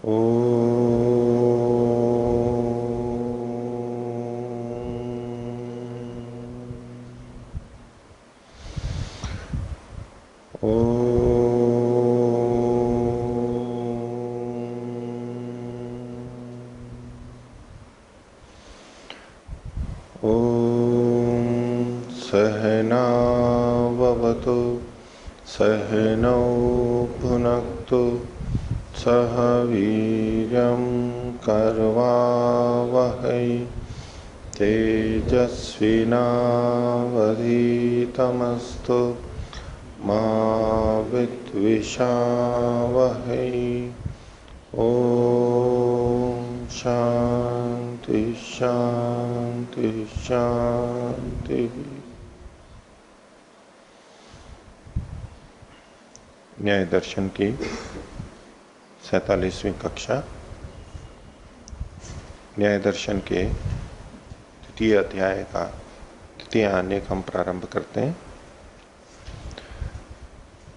ओ सहनाववतु सहनौ भुनक्तु सह वीर्यं कर्वावहै तेजस्विनावधीतमस्तु मा विद्विषावहै। ओम शांति शांति शांति। न्याय दर्शन की 47वीं कक्षा न्याय दर्शन के तृतीय अध्याय का तृतीय आनेक हम प्रारंभ करते हैं।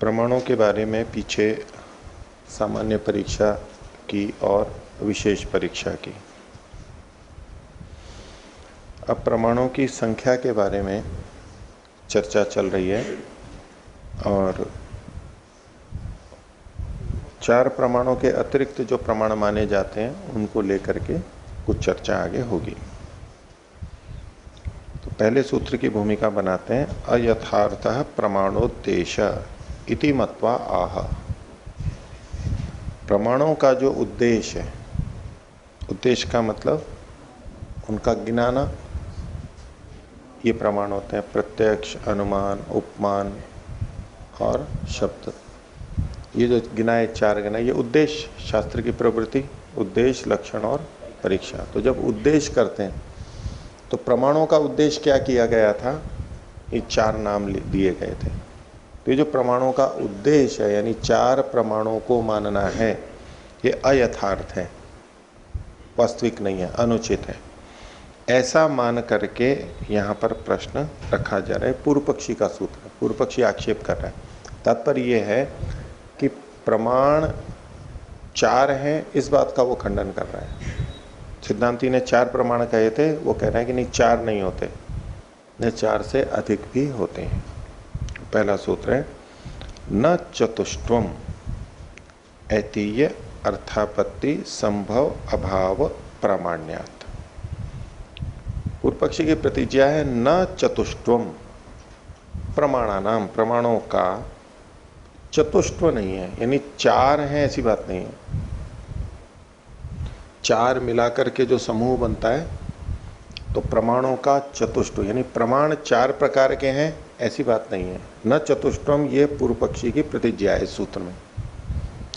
प्रमाणों के बारे में पीछे सामान्य परीक्षा की और विशेष परीक्षा की। अब प्रमाणों की संख्या के बारे में चर्चा चल रही है और 4 प्रमाणों के अतिरिक्त जो प्रमाण माने जाते हैं उनको लेकर के कुछ चर्चा आगे होगी। तो पहले सूत्र की भूमिका बनाते हैं। अयथार्थः प्रमाणोद्देश इति मत्वा आह। प्रमाणों का जो उद्देश्य है, उद्देश्य का मतलब उनका गिनाना, ये प्रमाण होते हैं प्रत्यक्ष, अनुमान, उपमान और शब्द। ये जो गिनाए 4 गिनाए, ये उद्देश्य, शास्त्र की प्रवृत्ति, उद्देश्य, लक्षण और परीक्षा। तो जब उद्देश्य करते हैं तो प्रमाणों का उद्देश्य क्या किया गया था, ये 4 नाम दिए गए थे। तो ये जो प्रमाणों का उद्देश्य है, यानी 4 प्रमाणों को मानना है, ये अयथार्थ है, वास्तविक नहीं है, अनुचित है। ऐसा मान करके यहाँ पर प्रश्न रखा जा रहा है। पूर्व पक्षी का सूत्र है, पूर्व पक्षी आक्षेप कर रहा है। तात्पर्य ये है कि प्रमाण 4 हैं, इस बात का वो खंडन कर रहा है। सिद्धांती ने 4 प्रमाण कहे थे, वो कह रहे हैं कि नहीं, 4 नहीं होते, न 4 से अधिक भी होते हैं। पहला सूत्र है न चतुष्टवम ऐतीय अर्थापत्ति संभव अभाव प्रामाण्यात्। पूर्व पक्षी की प्रतिज्ञा है न चतुष्टवम, प्रमाणानाम, प्रमाणों का चतुष्टव नहीं है, यानी 4 हैं ऐसी बात नहीं है। 4 मिलाकर के जो समूह बनता है तो प्रमाणों का चतुष्टव, यानी प्रमाण 4 प्रकार के हैं ऐसी बात नहीं है। न चतुष्टवम, ये पूर्व पक्षी की प्रतिज्ञा है, इस सूत्र में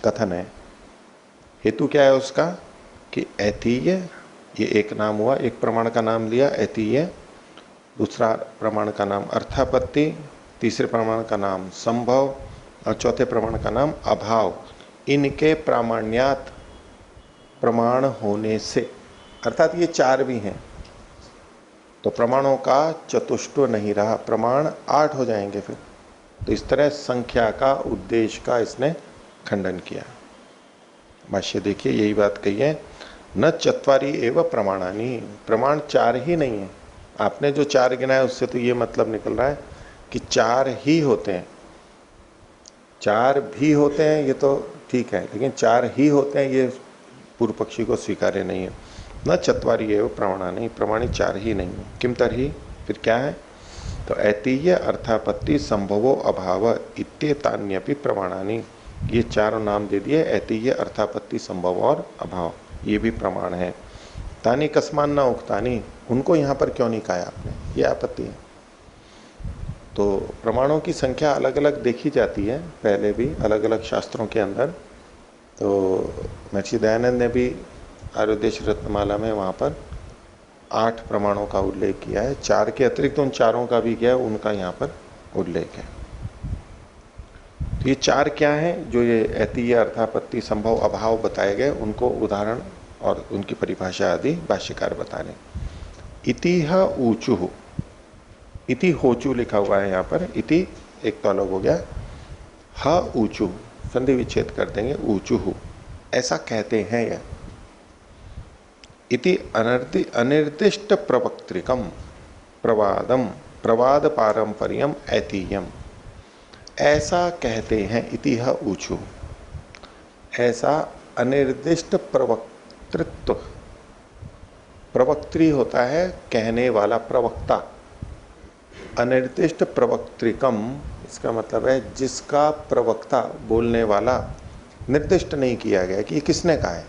कथन है। हेतु क्या है उसका कि ऐतीय, ये एक नाम हुआ, एक प्रमाण का नाम लिया ऐतीय, दूसरा प्रमाण का नाम अर्थापत्ति, तीसरे प्रमाण का नाम संभव और चौथे प्रमाण का नाम अभाव। इनके प्रामाण्यात, प्रमाण होने से, अर्थात ये 4 भी हैं तो प्रमाणों का चतुष्टव नहीं रहा, प्रमाण 8 हो जाएंगे फिर। तो इस तरह संख्या का, उद्देश्य का इसने खंडन किया। भाष्य देखिए, यही बात कही है, न चत्वारी एवं प्रमाणानी, प्रमाण 4 ही नहीं है। आपने जो 4 गिनाए उससे तो ये मतलब निकल रहा है कि 4 ही होते हैं। 4 भी होते हैं ये तो ठीक है, लेकिन 4 ही होते हैं ये पूर्व पक्षी को स्वीकार्य नहीं है। न चत्वारी एवं प्रमाणानी, प्रमाणी 4 ही नहीं है। किम तरही, फिर क्या है, तो ऐतीय अर्थापत्ति संभवो अभाव इत्येतान्यपि प्रमाणानी, ये 4 नाम दे दिए, ऐतीय अर्थापत्ति संभव और अभाव, ये भी प्रमाण है। तानी कस्मान न उक्तानी, उनको यहाँ पर क्यों नहीं कहा आपने, ये आपत्ति है। तो प्रमाणों की संख्या अलग अलग देखी जाती है, पहले भी अलग अलग शास्त्रों के अंदर। तो महर्षि दयानंद ने भी आर्योदेश रत्नमाला में वहाँ पर 8 प्रमाणों का उल्लेख किया है, 4 के अतिरिक्त उन 4 का भी किया है, उनका यहाँ पर उल्लेख है। तो ये 4 क्या हैं, जो ये ऐतीय अर्थापत्ति संभव अभाव बताए गए, उनको उदाहरण और उनकी परिभाषा आदि भाष्यकार बता रहे। इतिह ऊचु, इति होचु लिखा हुआ है यहाँ पर, इति एक तो अलग हो गया, ह ऊचु, संधि विच्छेद कर देंगे, ऊचु। ऐसा कहते हैं यह। इति अनिर्दिष्ट प्रवक्त्रिकम प्रवादम प्रवाद पारंपर्यम ऐतिह्यम, ऐसा कहते हैं। इतिह ऊचु, ऐसा अनिर्दिष्ट प्रवक्तृत्व, प्रवक्त्री होता है कहने वाला, प्रवक्ता। अनिर्दिष्ट प्रवक्त्रिकम, इसका मतलब है जिसका प्रवक्ता बोलने वाला निर्दिष्ट नहीं किया गया कि ये किसने कहा है।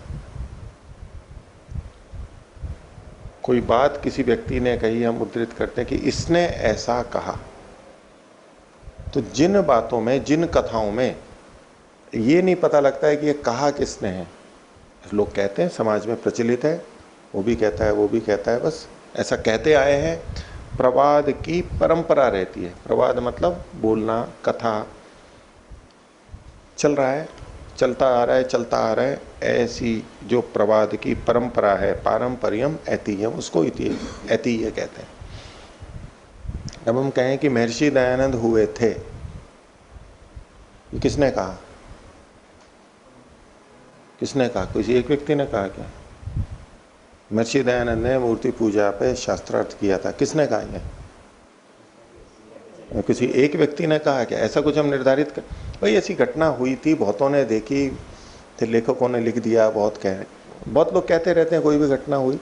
कोई बात किसी व्यक्ति ने कही, हम उद्धृत करते हैं कि इसने ऐसा कहा। तो जिन बातों में, जिन कथाओं में ये नहीं पता लगता है कि ये कहा किसने है, लोग कहते हैं, समाज में प्रचलित है, वो भी कहता है, वो भी कहता है, बस ऐसा कहते आए हैं। प्रवाद की परंपरा रहती है। प्रवाद मतलब बोलना, कथा, चल रहा है, चलता आ रहा है, चलता आ रहा है, ऐसी जो प्रवाद की परंपरा है, पारंपरियम ऐतिह्यम, उसको ऐतिह्य कहते हैं। अब हम कहें कि महर्षि दयानंद हुए थे, ये किसने कहा? किसने कहा? किसी एक व्यक्ति ने कहा क्या? महर्षि दयानंद ने मूर्ति पूजा पे शास्त्रार्थ किया था, किसने कहा? ये किसी एक व्यक्ति ने कहा क्या? ऐसा कुछ हम निर्धारित कर, भाई ऐसी घटना हुई थी, बहुतों ने देखी, फिर लेखकों ने लिख दिया, बहुत लोग कहते रहते हैं कोई भी घटना हुई।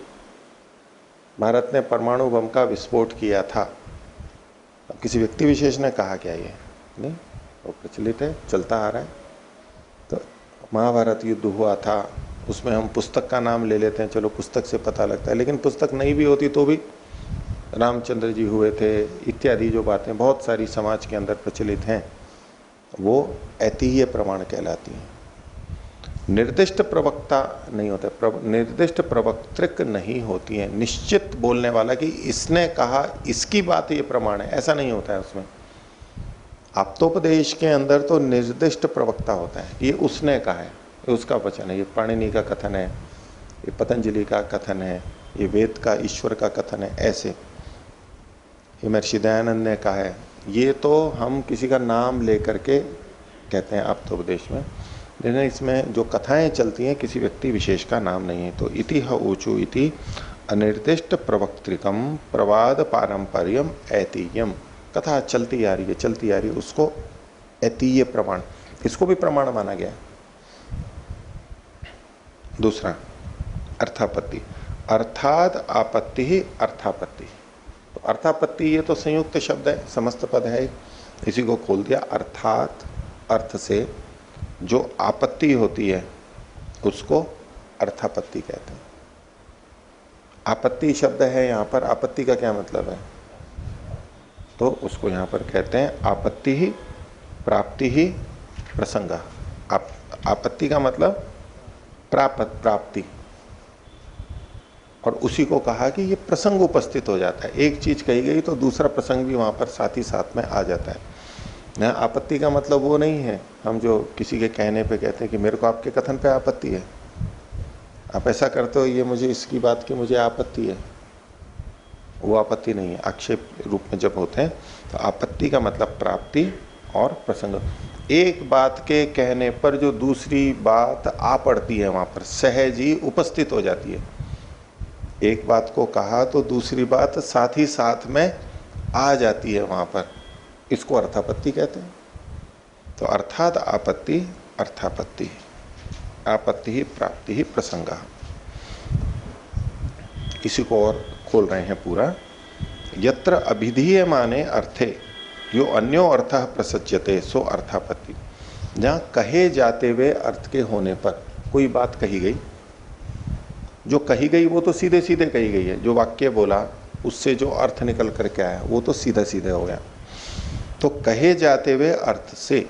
भारत ने परमाणु बम का विस्फोट किया था, अब किसी व्यक्ति विशेष ने कहा क्या? ये नहीं, वो प्रचलित है, चलता आ रहा है। तो महाभारत युद्ध हुआ था, उसमें हम पुस्तक का नाम ले लेते हैं, चलो पुस्तक से पता लगता है, लेकिन पुस्तक नहीं भी होती तो भी रामचंद्र जी हुए थे, इत्यादि जो बातें बहुत सारी समाज के अंदर प्रचलित हैं, वो ऐतिह्य प्रमाण कहलाती हैं। निर्दिष्ट प्रवक्ता नहीं होता, निर्दिष्ट प्रवक्तृक नहीं होती है। निश्चित बोलने वाला कि इसने कहा, इसकी बात ये प्रमाण है, ऐसा नहीं होता है उसमें। आप्तोपदेश के अंदर तो निर्दिष्ट प्रवक्ता होता है, ये उसने कहा है, ये उसका वचन है, ये पाणिनि का कथन है, ये पतंजलि का कथन है, ये वेद का, ईश्वर का कथन है, ऐसे ये महर्षि दयानंद ने कहा है। ये तो हम किसी का नाम लेकर के कहते हैं आप्तोपदेश में, लेकिन इसमें जो कथाएं चलती हैं किसी व्यक्ति विशेष का नाम नहीं है। तो इति ह ऊचु इति अनिर्दिष्ट प्रवक्त्रिकम प्रवाद पारंपर्यम ऐतिह्यम, कथा चलती आ रही है, चलती आ रही है, उसको ऐतिह्य प्रमाण, इसको भी प्रमाण माना गया है। दूसरा अर्थापत्ति, अर्थात आपत्ति ही अर्थापत्ति। तो अर्थापत्ति ये तो संयुक्त शब्द है, समस्त पद है, इसी को खोल दिया। अर्थात, अर्थ से जो आपत्ति होती है उसको अर्थापत्ति कहते हैं। आपत्ति शब्द है यहाँ पर, आपत्ति का क्या मतलब है? तो उसको यहाँ पर कहते हैं आपत्ति ही प्राप्ति ही प्रसंग। आपत्ति का मतलब प्राप्ति, और उसी को कहा कि ये प्रसंग उपस्थित हो जाता है। एक चीज कही गई तो दूसरा प्रसंग भी वहां पर साथ ही साथ में आ जाता है। ना, आपत्ति का मतलब वो नहीं है हम जो किसी के कहने पे कहते हैं कि मेरे को आपके कथन पे आपत्ति है, आप ऐसा करते हो, ये मुझे इसकी बात की मुझे आपत्ति है, वो आपत्ति नहीं है। आक्षेप रूप में जब होते हैं तो आपत्ति का मतलब प्राप्ति और प्रसंग। एक बात के कहने पर जो दूसरी बात आ पड़ती है, वहां पर सहज ही उपस्थित हो जाती है। एक बात को कहा तो दूसरी बात साथ ही साथ में आ जाती है वहां पर, इसको अर्थापत्ति कहते हैं। तो अर्थात आपत्ति अर्थापत्ति, आपत्ति ही प्राप्ति ही प्रसंग। इसी को और खोल रहे हैं पूरा। यत्र अभिधीय माने अर्थे यो अन्यो अर्थ प्रसज्यते सो अर्थापत्ति। जहां कहे जाते हुए अर्थ के होने पर कोई बात कही गई, जो कही गई वो तो सीधे सीधे कही गई है, जो वाक्य बोला उससे जो अर्थ निकल करके आया वो तो सीधा सीधे हो गया। तो कहे जाते हुए अर्थ से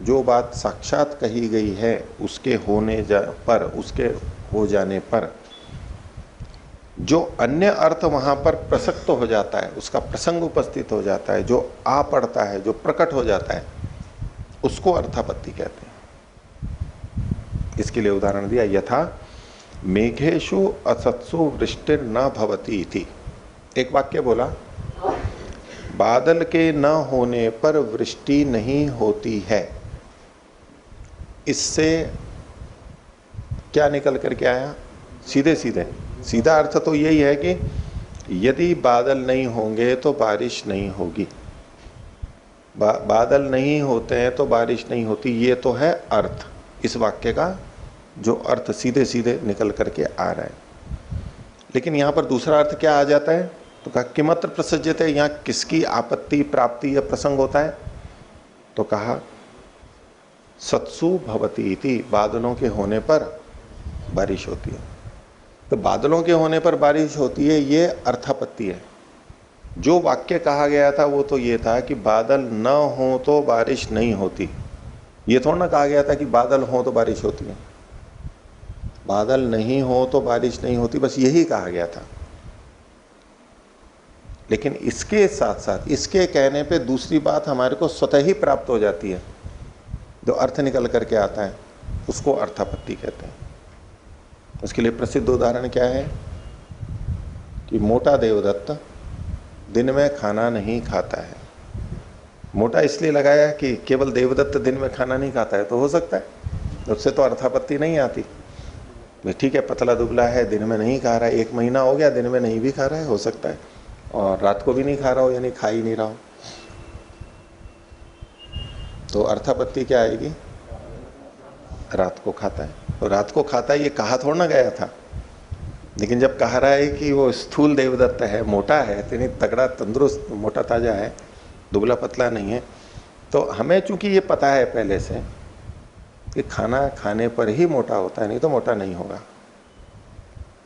जो बात साक्षात कही गई है उसके होने पर, उसके हो जाने पर जो अन्य अर्थ वहां पर प्रसक्त हो जाता है, उसका प्रसंग उपस्थित हो जाता है, जो आ पड़ता है, जो प्रकट हो जाता है, उसको अर्थापत्ति कहते हैं। इसके लिए उदाहरण दिया, यथा मेघेशु असत्सु वृष्टिर न भवती थी। एक वाक्य बोला, बादल के न होने पर वृष्टि नहीं होती है। इससे क्या निकल करके आया? सीधे सीधे सीधा अर्थ तो यही है कि यदि बादल नहीं होंगे तो बारिश नहीं होगी, बादल नहीं होते हैं तो बारिश नहीं होती। ये तो है अर्थ इस वाक्य का, जो अर्थ सीधे सीधे निकल करके आ रहा है। लेकिन यहां पर दूसरा अर्थ क्या आ जाता है? तो कहा किमत्र प्रसज्यते, यहां किसकी आपत्ति प्राप्ति या प्रसंग होता है? तो कहा सत्सु भवती इति, बादलों के होने पर बारिश होती है। तो बादलों के होने पर बारिश होती है, ये अर्थापत्ति है। जो वाक्य कहा गया था वो तो ये था कि बादल न हो तो बारिश नहीं होती। ये थोड़ा ना कहा गया था कि बादल हो तो बारिश होती है, बादल नहीं हो तो बारिश नहीं होती, बस यही कहा गया था। लेकिन इसके साथ साथ इसके कहने पे दूसरी बात हमारे को स्वतः ही प्राप्त हो जाती है, जो अर्थ निकल करके आता है, उसको अर्थापत्ति कहते हैं। उसके लिए प्रसिद्ध उदाहरण क्या है कि मोटा देवदत्त दिन में खाना नहीं खाता है। मोटा इसलिए लगाया कि केवल देवदत्त दिन में खाना नहीं खाता है, तो हो सकता है, उससे तो अर्थापत्ति नहीं आती। ठीक है, पतला दुबला है, दिन में नहीं खा रहा है, 1 महीना हो गया दिन में नहीं भी खा रहा है, हो सकता है, और रात को भी नहीं खा रहा हो, यानी खा ही नहीं रहा हो, तो अर्थापत्ति क्या आएगी? रात को खाता है। तो रात को खाता है ये कहा थोड़ा ना गया था, लेकिन जब कहा रहा है कि वो स्थूल देवदत्त है, मोटा है, इतनी तगड़ा तंदुरुस्त मोटा ताजा है, दुबला पतला नहीं है, तो हमें चूंकि ये पता है पहले से कि खाना खाने पर ही मोटा होता है, नहीं तो मोटा नहीं होगा,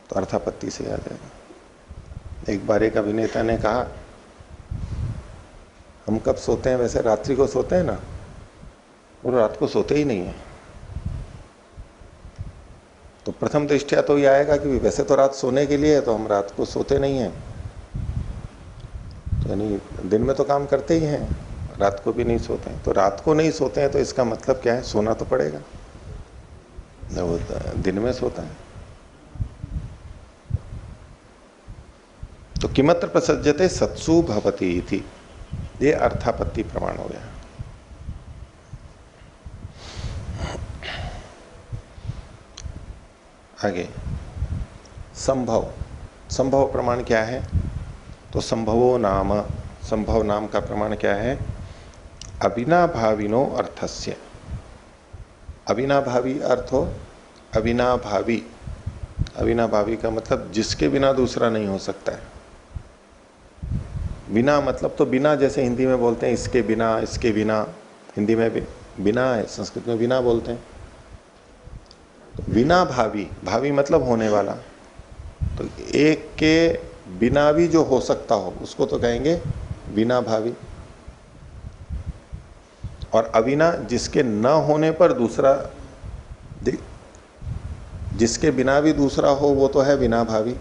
तो अर्थापत्ति से आ जाएगा। एक बार एक अभिनेता ने कहा, हम कब सोते हैं? वैसे रात्रि को सोते हैं ना, और रात को सोते ही नहीं है। तो प्रथम दृष्टया तो ये आएगा कि वैसे तो रात सोने के लिए है, तो हम रात को सोते नहीं हैं, तो यानी दिन में तो काम करते ही हैं, रात को भी नहीं सोते हैं। तो रात को नहीं सोते हैं तो इसका मतलब क्या है? सोना तो पड़ेगा, वो दिन में सोता है। तो किमत्र प्रसज्यते सत्सु भवती थी, ये अर्थापत्ति प्रमाण हो गया। आगे संभव, संभव प्रमाण क्या है? तो संभवो नाम, संभव नाम का प्रमाण क्या है? अविनाभाविनो अर्थस्य, अविनाभावी अर्थ हो, अविनाभावी, अविनाभावी का मतलब जिसके बिना दूसरा नहीं हो सकता है। बिना मतलब तो बिना, जैसे हिंदी में बोलते हैं इसके बिना, इसके बिना, हिंदी में भी बिना है, संस्कृत में बिना बोलते हैं। तो बिना भावी, भावी मतलब होने वाला, तो एक के बिना भी जो हो सकता हो उसको तो कहेंगे बिना भावी। और अविना, जिसके न होने पर दूसरा, जिसके बिना भी दूसरा हो वो तो है बिना भावी।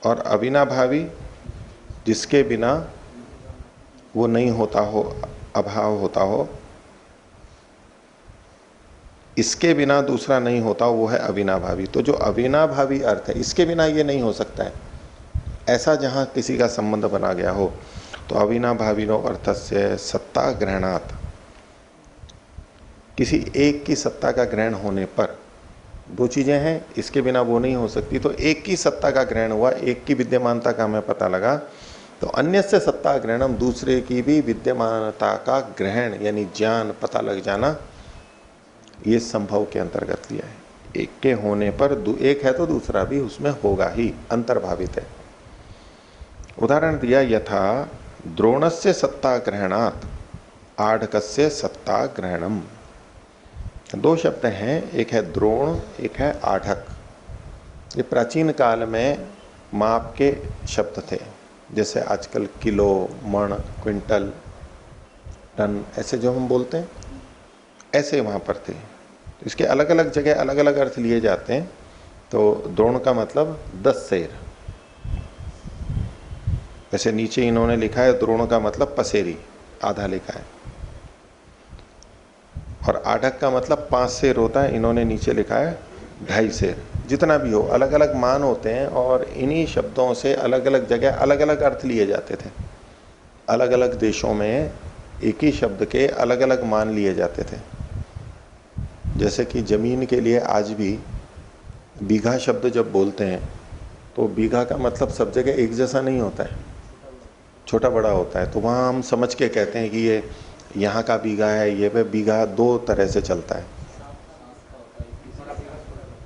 और अविना भावी, जिसके बिना वो नहीं होता हो, अभाव होता हो, इसके बिना दूसरा नहीं होता, वो है अविनाभावी। तो जो अविनाभावी अर्थ है, इसके बिना ये नहीं हो सकता है, ऐसा जहां किसी का संबंध बना गया हो, तो अविनाभाविनो अर्थस्य सत्ता ग्रहणात्, किसी एक की सत्ता का ग्रहण होने पर, दो चीजें हैं, इसके बिना वो नहीं हो सकती, तो एक की सत्ता का ग्रहण हुआ, एक की विद्यमानता का हमें पता लगा, तो अन्य से सत्ता ग्रहणम, दूसरे की भी विद्यमानता का ग्रहण यानी ज्ञान, पता लग जाना, ये संभव के अंतर्गत लिया है। एक के होने पर एक है तो दूसरा भी उसमें होगा ही, अंतर्भावित है। उदाहरण दिया, यथा द्रोणस्य सत्ता ग्रहणात् आढ़कस्य सत्ता ग्रहणम। दो शब्द हैं, एक है द्रोण, एक है आढ़क। ये प्राचीन काल में माप के शब्द थे, जैसे आजकल किलो, मण, क्विंटल, टन, ऐसे जो हम बोलते हैं, ऐसे वहां पर थे। इसके अलग अलग जगह अलग अलग अर्थ लिए जाते हैं। तो द्रोण का मतलब 10 सेर, वैसे नीचे इन्होंने लिखा है द्रोण का मतलब पसेरी, आधा लिखा है। और आढ़क का मतलब 5 सेर होता है, इन्होंने नीचे लिखा है 2.5 सेर। जितना भी हो, अलग अलग मान होते हैं, और इन्हीं शब्दों से अलग अलग जगह अलग अलग अर्थ लिए जाते थे। अलग अलग देशों में एक ही शब्द के अलग अलग मान लिए जाते थे। जैसे कि जमीन के लिए आज भी बीघा शब्द जब बोलते हैं तो बीघा का मतलब सब जगह एक जैसा नहीं होता है, छोटा बड़ा होता है। तो वहाँ हम समझ के कहते हैं कि ये यहाँ का बीघा है, ये पे बीघा दो तरह से चलता है,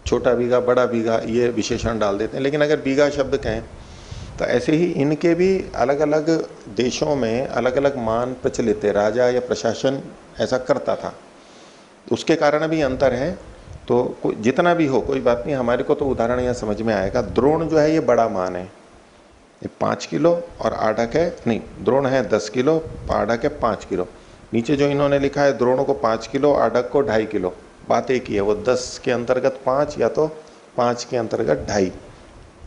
छोटा बीघा बड़ा बीघा, ये विशेषण डाल देते हैं। लेकिन अगर बीघा शब्द कहें तो ऐसे ही इनके भी अलग अलग देशों में अलग अलग मान प्रचलित है। राजा या प्रशासन ऐसा करता था, उसके कारण भी अंतर है। तो जितना भी हो कोई बात नहीं, हमारे को तो उदाहरण यहाँ समझ में आएगा। द्रोण जो है ये बड़ा मान है, ये 5 किलो और आढ़क है, नहीं द्रोण है 10 किलो, आढ़क है 5 किलो। नीचे जो इन्होंने लिखा है द्रोणों को 5 किलो, आढ़क को 2.5 किलो, बात एक ही है। वो 10 के अंतर्गत 5 या तो 5 के अंतर्गत 2.5,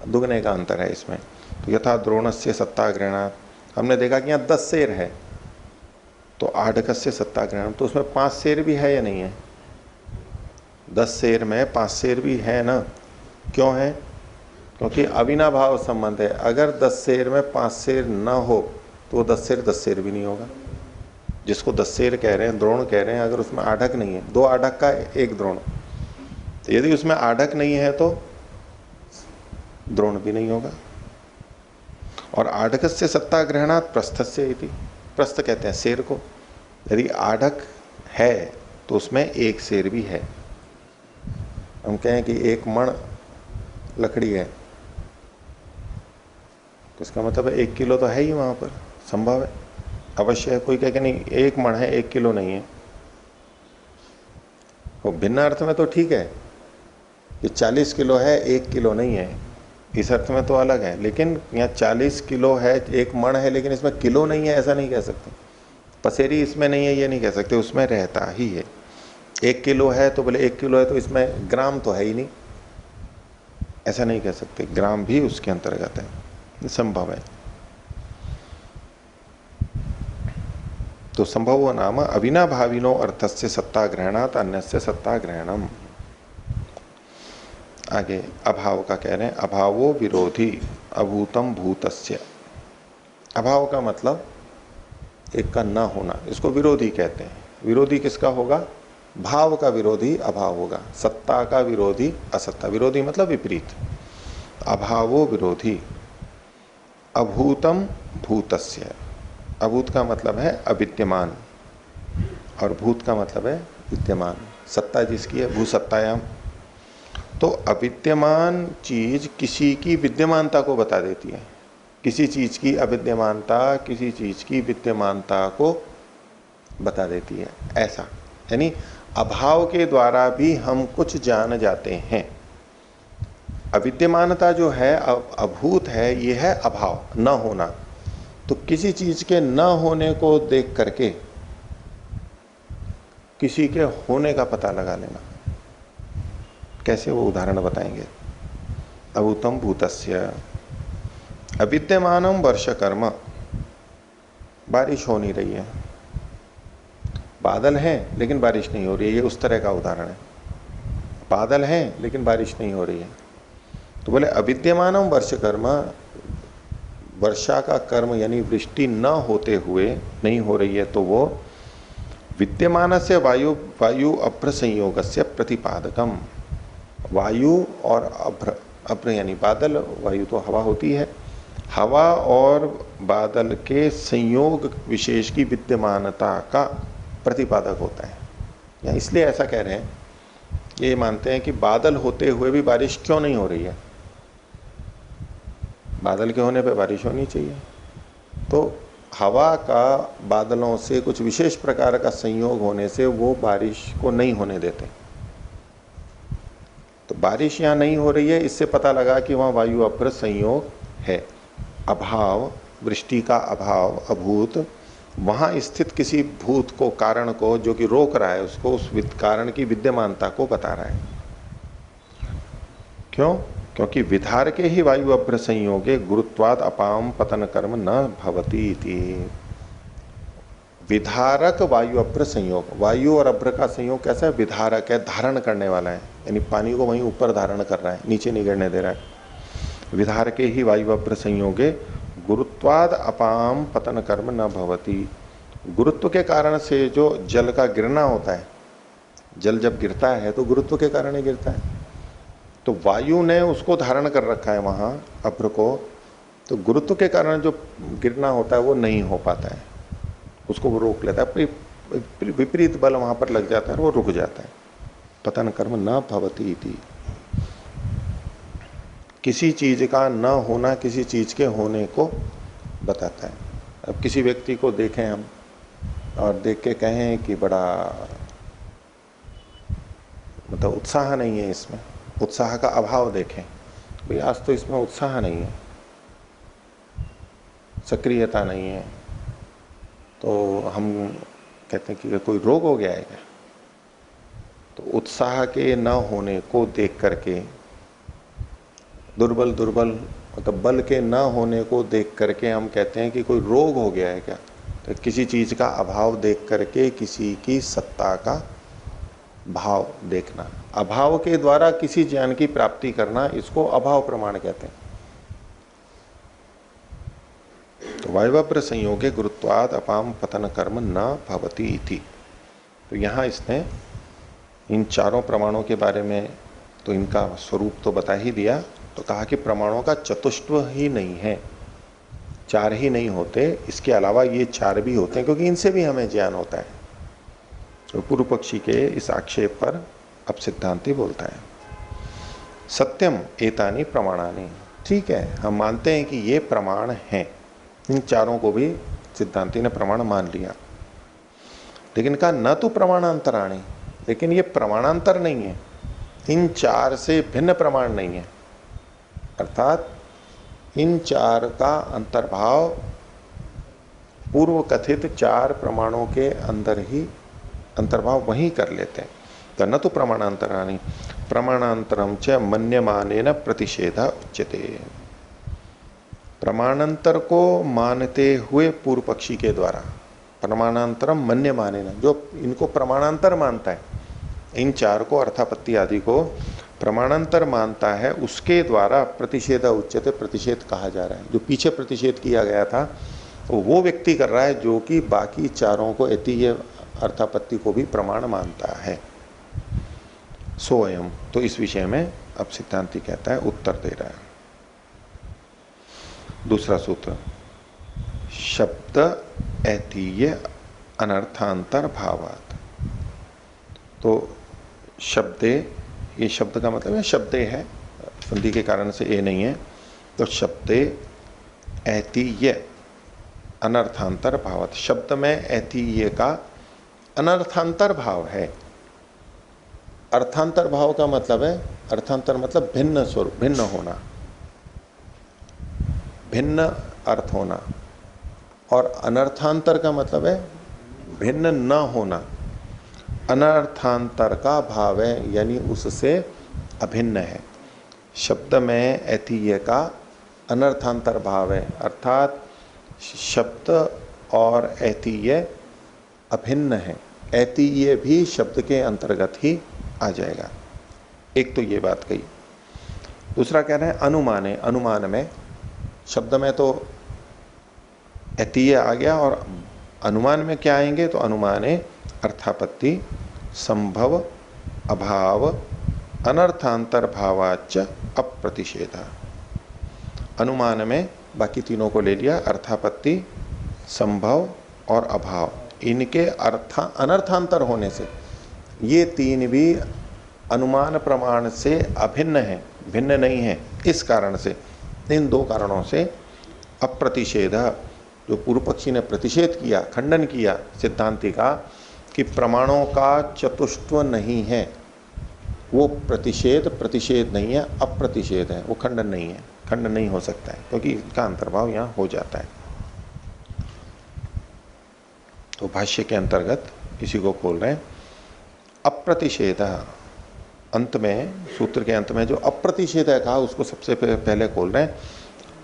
दुगने का अंतर है इसमें। तो यथा द्रोण से सत्ताग्रहणात्, हमने देखा कि यहाँ 10 सेर है, तो आढ़क से सत्ताग्रहण, तो उसमें 5 सेर भी है या नहीं है? 10 सेर में 5 सेर भी है ना। क्यों है? क्योंकि अविनाभाव संबंध है। अगर 10 सेर में 5 सेर ना हो तो वो 10 सेर भी नहीं होगा। जिसको 10 सेर कह रहे हैं, द्रोण कह रहे हैं, अगर उसमें आढ़क नहीं है, 2 आढ़क का 1 द्रोण, तो यदि उसमें आढ़क नहीं है तो द्रोण भी नहीं होगा। और आढ़क से सत्ताग्रहणात् प्रस्थस्य इति, प्रस्थ कहते हैं सेर को। यदि आढ़क है तो उसमें 1 सेर भी है। हम कहें कि 1 मण लकड़ी है, तो इसका मतलब है 1 किलो तो है ही वहां पर, संभव है, अवश्य है। कोई कहे कि नहीं 1 मण है 1 किलो नहीं है, वो भिन्न अर्थ में तो ठीक है कि 40 किलो है 1 किलो नहीं है, इस अर्थ में तो अलग है। लेकिन यहाँ 40 किलो है 1 मण है, लेकिन इसमें किलो नहीं है ऐसा नहीं कह सकते। पसेरी इसमें नहीं है ये नहीं कह सकते, उसमें रहता ही है। 1 किलो है तो बोले 1 किलो है तो इसमें ग्राम तो है ही नहीं, ऐसा नहीं कह सकते। ग्राम भी उसके अंतर्गत है, संभव है। तो संभव नाम अविनाभाविनो अर्थस्य सत्ताग्रहणात् अन्यस्य सत्ताग्रहणम। आगे अभाव का कह रहे हैं, अभावो विरोधी अभूतम भूतस्य। अभाव का मतलब एक का न होना, इसको विरोधी कहते हैं। विरोधी किसका होगा? भाव का विरोधी अभाव होगा, सत्ता का विरोधी असत्ता। विरोधी मतलब विपरीत। अभावो विरोधी अभूतम भूतस्य। अभूत का मतलब है अविद्यमान और भूत का मतलब है विद्यमान। सत्ता जिसकी है भूसत्तायाम, तो अविद्यमान चीज किसी की विद्यमानता को बता देती है। किसी चीज की अविद्यमानता किसी चीज की विद्यमानता को बता देती है, ऐसा। यानी अभाव के द्वारा भी हम कुछ जान जाते हैं। अविद्यमानता जो है अभूत है, ये है अभाव, न होना। तो किसी चीज के न होने को देख करके किसी के होने का पता लगा लेना। कैसे, वो उदाहरण बताएंगे। अभूतम भूतस्य अविद्यमानम वर्ष कर्म। बारिश हो नहीं रही है, बादल है लेकिन बारिश नहीं हो रही है, ये उस तरह का उदाहरण है। बादल है लेकिन बारिश नहीं हो रही है, तो बोले अविद्यमानम वर्ष कर्म, वर्षा का कर्म यानी वृष्टि न होते हुए नहीं हो रही है, तो वो विद्यमान से वायु वायु अभ्र संयोग से प्रतिपादकम। वायु और अभ्र यानी बादल, वायु तो हवा होती है, हवा और बादल के संयोग विशेष की विद्यमानता का प्रतिपादक होता है। या इसलिए ऐसा कह रहे हैं, ये मानते हैं कि बादल होते हुए भी बारिश क्यों नहीं हो रही है। बादल के होने पे बारिश होनी चाहिए। तो हवा का बादलों से कुछ विशेष प्रकार का संयोग होने से वो बारिश को नहीं होने देते। तो बारिश यहाँ नहीं हो रही है, इससे पता लगा कि वहाँ वायु अभ्र संयोग है। अभाव, वृष्टि का अभाव, अभूत, वहां स्थित किसी भूत को, कारण को जो कि रोक रहा है उसको, उस कारण की विद्यमानता को बता रहा है। क्यों? क्योंकि विधार के ही वायु अभ्र संयोगे गुरुत्वाद अपाम पतन कर्म न भवती इति। विधारक वायु अभ्र संयोग, वायु और अभ्र का संयोग कैसा है? विधारक है, धारण करने वाला है, यानी पानी को वहीं ऊपर धारण कर रहा है, नीचे नहीं गिरने दे रहा है। विधार के ही वायु अभ्र संयोगे गुरुत्वाद अपाम पतन कर्म न भवती। गुरुत्व के कारण से जो जल का गिरना होता है, जल जब गिरता है तो गुरुत्व के कारण ही गिरता है। तो वायु ने उसको धारण कर रखा है वहां अभ्र को, तो गुरुत्व के कारण जो गिरना होता है वो नहीं हो पाता है, उसको वो रोक लेता है, विपरीत बल वहां पर लग जाता है और वो रुक जाता है। पतन कर्म न भवति इति। किसी चीज का न होना किसी चीज के होने को बताता है। अब किसी व्यक्ति को देखें हम और देख के कहें कि बड़ा मतलब उत्साह नहीं है इसमें, उत्साह का अभाव देखें, भाई आज तो इसमें उत्साह नहीं है, सक्रियता नहीं है, तो हम कहते हैं कि कोई रोग हो गया है क्या। तो उत्साह के न होने को देख करके, दुर्बल मतलब बल के न होने को देख करके हम कहते हैं कि कोई रोग हो गया है क्या। तो किसी चीज का अभाव देख करके किसी की सत्ता का भाव देखना, अभाव के द्वारा किसी ज्ञान की प्राप्ति करना, इसको अभाव प्रमाण कहते हैं। तो वायवभ्र संयोगे गुरुत्वाद अपाम पतन कर्म न भवति इति। तो यहां इसने इन चारों प्रमाणों के बारे में तो इनका स्वरूप तो बता ही दिया, तो कहा कि प्रमाणों का चतुष्टव ही नहीं है, चार ही नहीं होते, इसके अलावा ये चार भी होते हैं, क्योंकि इनसे भी हमें ज्ञान होता है। तो पूर्व पक्षी के इस आक्षेप पर अब सिद्धांति बोलता है, सत्यम एतानी प्रमाणानि। ठीक है, हम मानते हैं कि ये प्रमाण हैं, इन चारों को भी सिद्धांति ने प्रमाण मान लिया, लेकिन कहा न तो प्रमाणांतराणी, लेकिन ये प्रमाणांतर नहीं है, इन चार से भिन्न प्रमाण नहीं है। अर्थात इन चार का अंतर्भाव पूर्व कथित चार प्रमाणों के अंदर ही अंतर्भाव वहीं कर लेते हैं। तो न तो प्रमाणांतराणी प्रमाणांतरम च मन्यमानेन प्रतिषेधा उच्यते। प्रमाणांतर को मानते हुए पूर्व पक्षी के द्वारा, प्रमाणांतरम मन्यमानेन, जो इनको प्रमाणांतर मानता है, इन चार को अर्थापत्ति आदि को प्रमाणांतर मानता है, उसके द्वारा प्रतिषेध उच्यते, प्रतिषेध कहा जा रहा है। जो पीछे प्रतिषेध किया गया था वो व्यक्ति कर रहा है जो कि बाकी चारों को एतीय अर्थापत्ति को भी प्रमाण मानता है। सोयम, तो इस विषय में अब सिद्धांति कहता है, उत्तर दे रहा है। दूसरा सूत्र, शब्द एतीय अनर्थांतर भावात। तो शब्दे, ये शब्द का मतलब है शब्दे है, संधि के कारण से ए नहीं है, तो शब्दे एतीय अनर्थांतर भावात, शब्द में एतीय का अनर्थांतर भाव है। अर्थांतर भाव का मतलब है, अर्थांतर मतलब भिन्न स्वरूप, भिन्न होना, भिन्न अर्थ होना, और अनर्थांतर का मतलब है भिन्न न होना। अनर्थांतर का भाव है, यानी उससे अभिन्न है। शब्द में एतीय का अनर्थांतर भाव है, अर्थात शब्द और एतीय अभिन्न है, एतीय भी शब्द के अंतर्गत ही आ जाएगा। एक तो ये बात कही। दूसरा कह रहे हैं अनुमाने, अनुमान में, शब्द में तो एतीय आ गया और अनुमान में क्या आएंगे, तो अनुमाने अर्थापत्ति संभव अभाव अनर्थांतर भावाच अप्रतिषेध। अनुमान में बाकी तीनों को ले लिया, अर्थापत्ति संभव और अभाव, इनके अनर्थांतर होने से ये तीन भी अनुमान प्रमाण से अभिन्न है, भिन्न नहीं है। इस कारण से, इन दो कारणों से अप्रतिषेध, जो पूर्व पक्षी ने प्रतिषेध किया, खंडन किया सिद्धांति का कि प्रमाणों का चतुष्टव नहीं है, वो प्रतिषेध नहीं है, अप्रतिषेध है, वो खंडन नहीं है, खंडन नहीं हो सकता है, क्योंकि इसका अंतर्भाव यहां हो जाता है। तो भाष्य के अंतर्गत इसी को खोल रहे हैं, अप्रतिषेध। अंत में, सूत्र के अंत में जो अप्रतिषेध है कहा, उसको सबसे पहले खोल रहे हैं।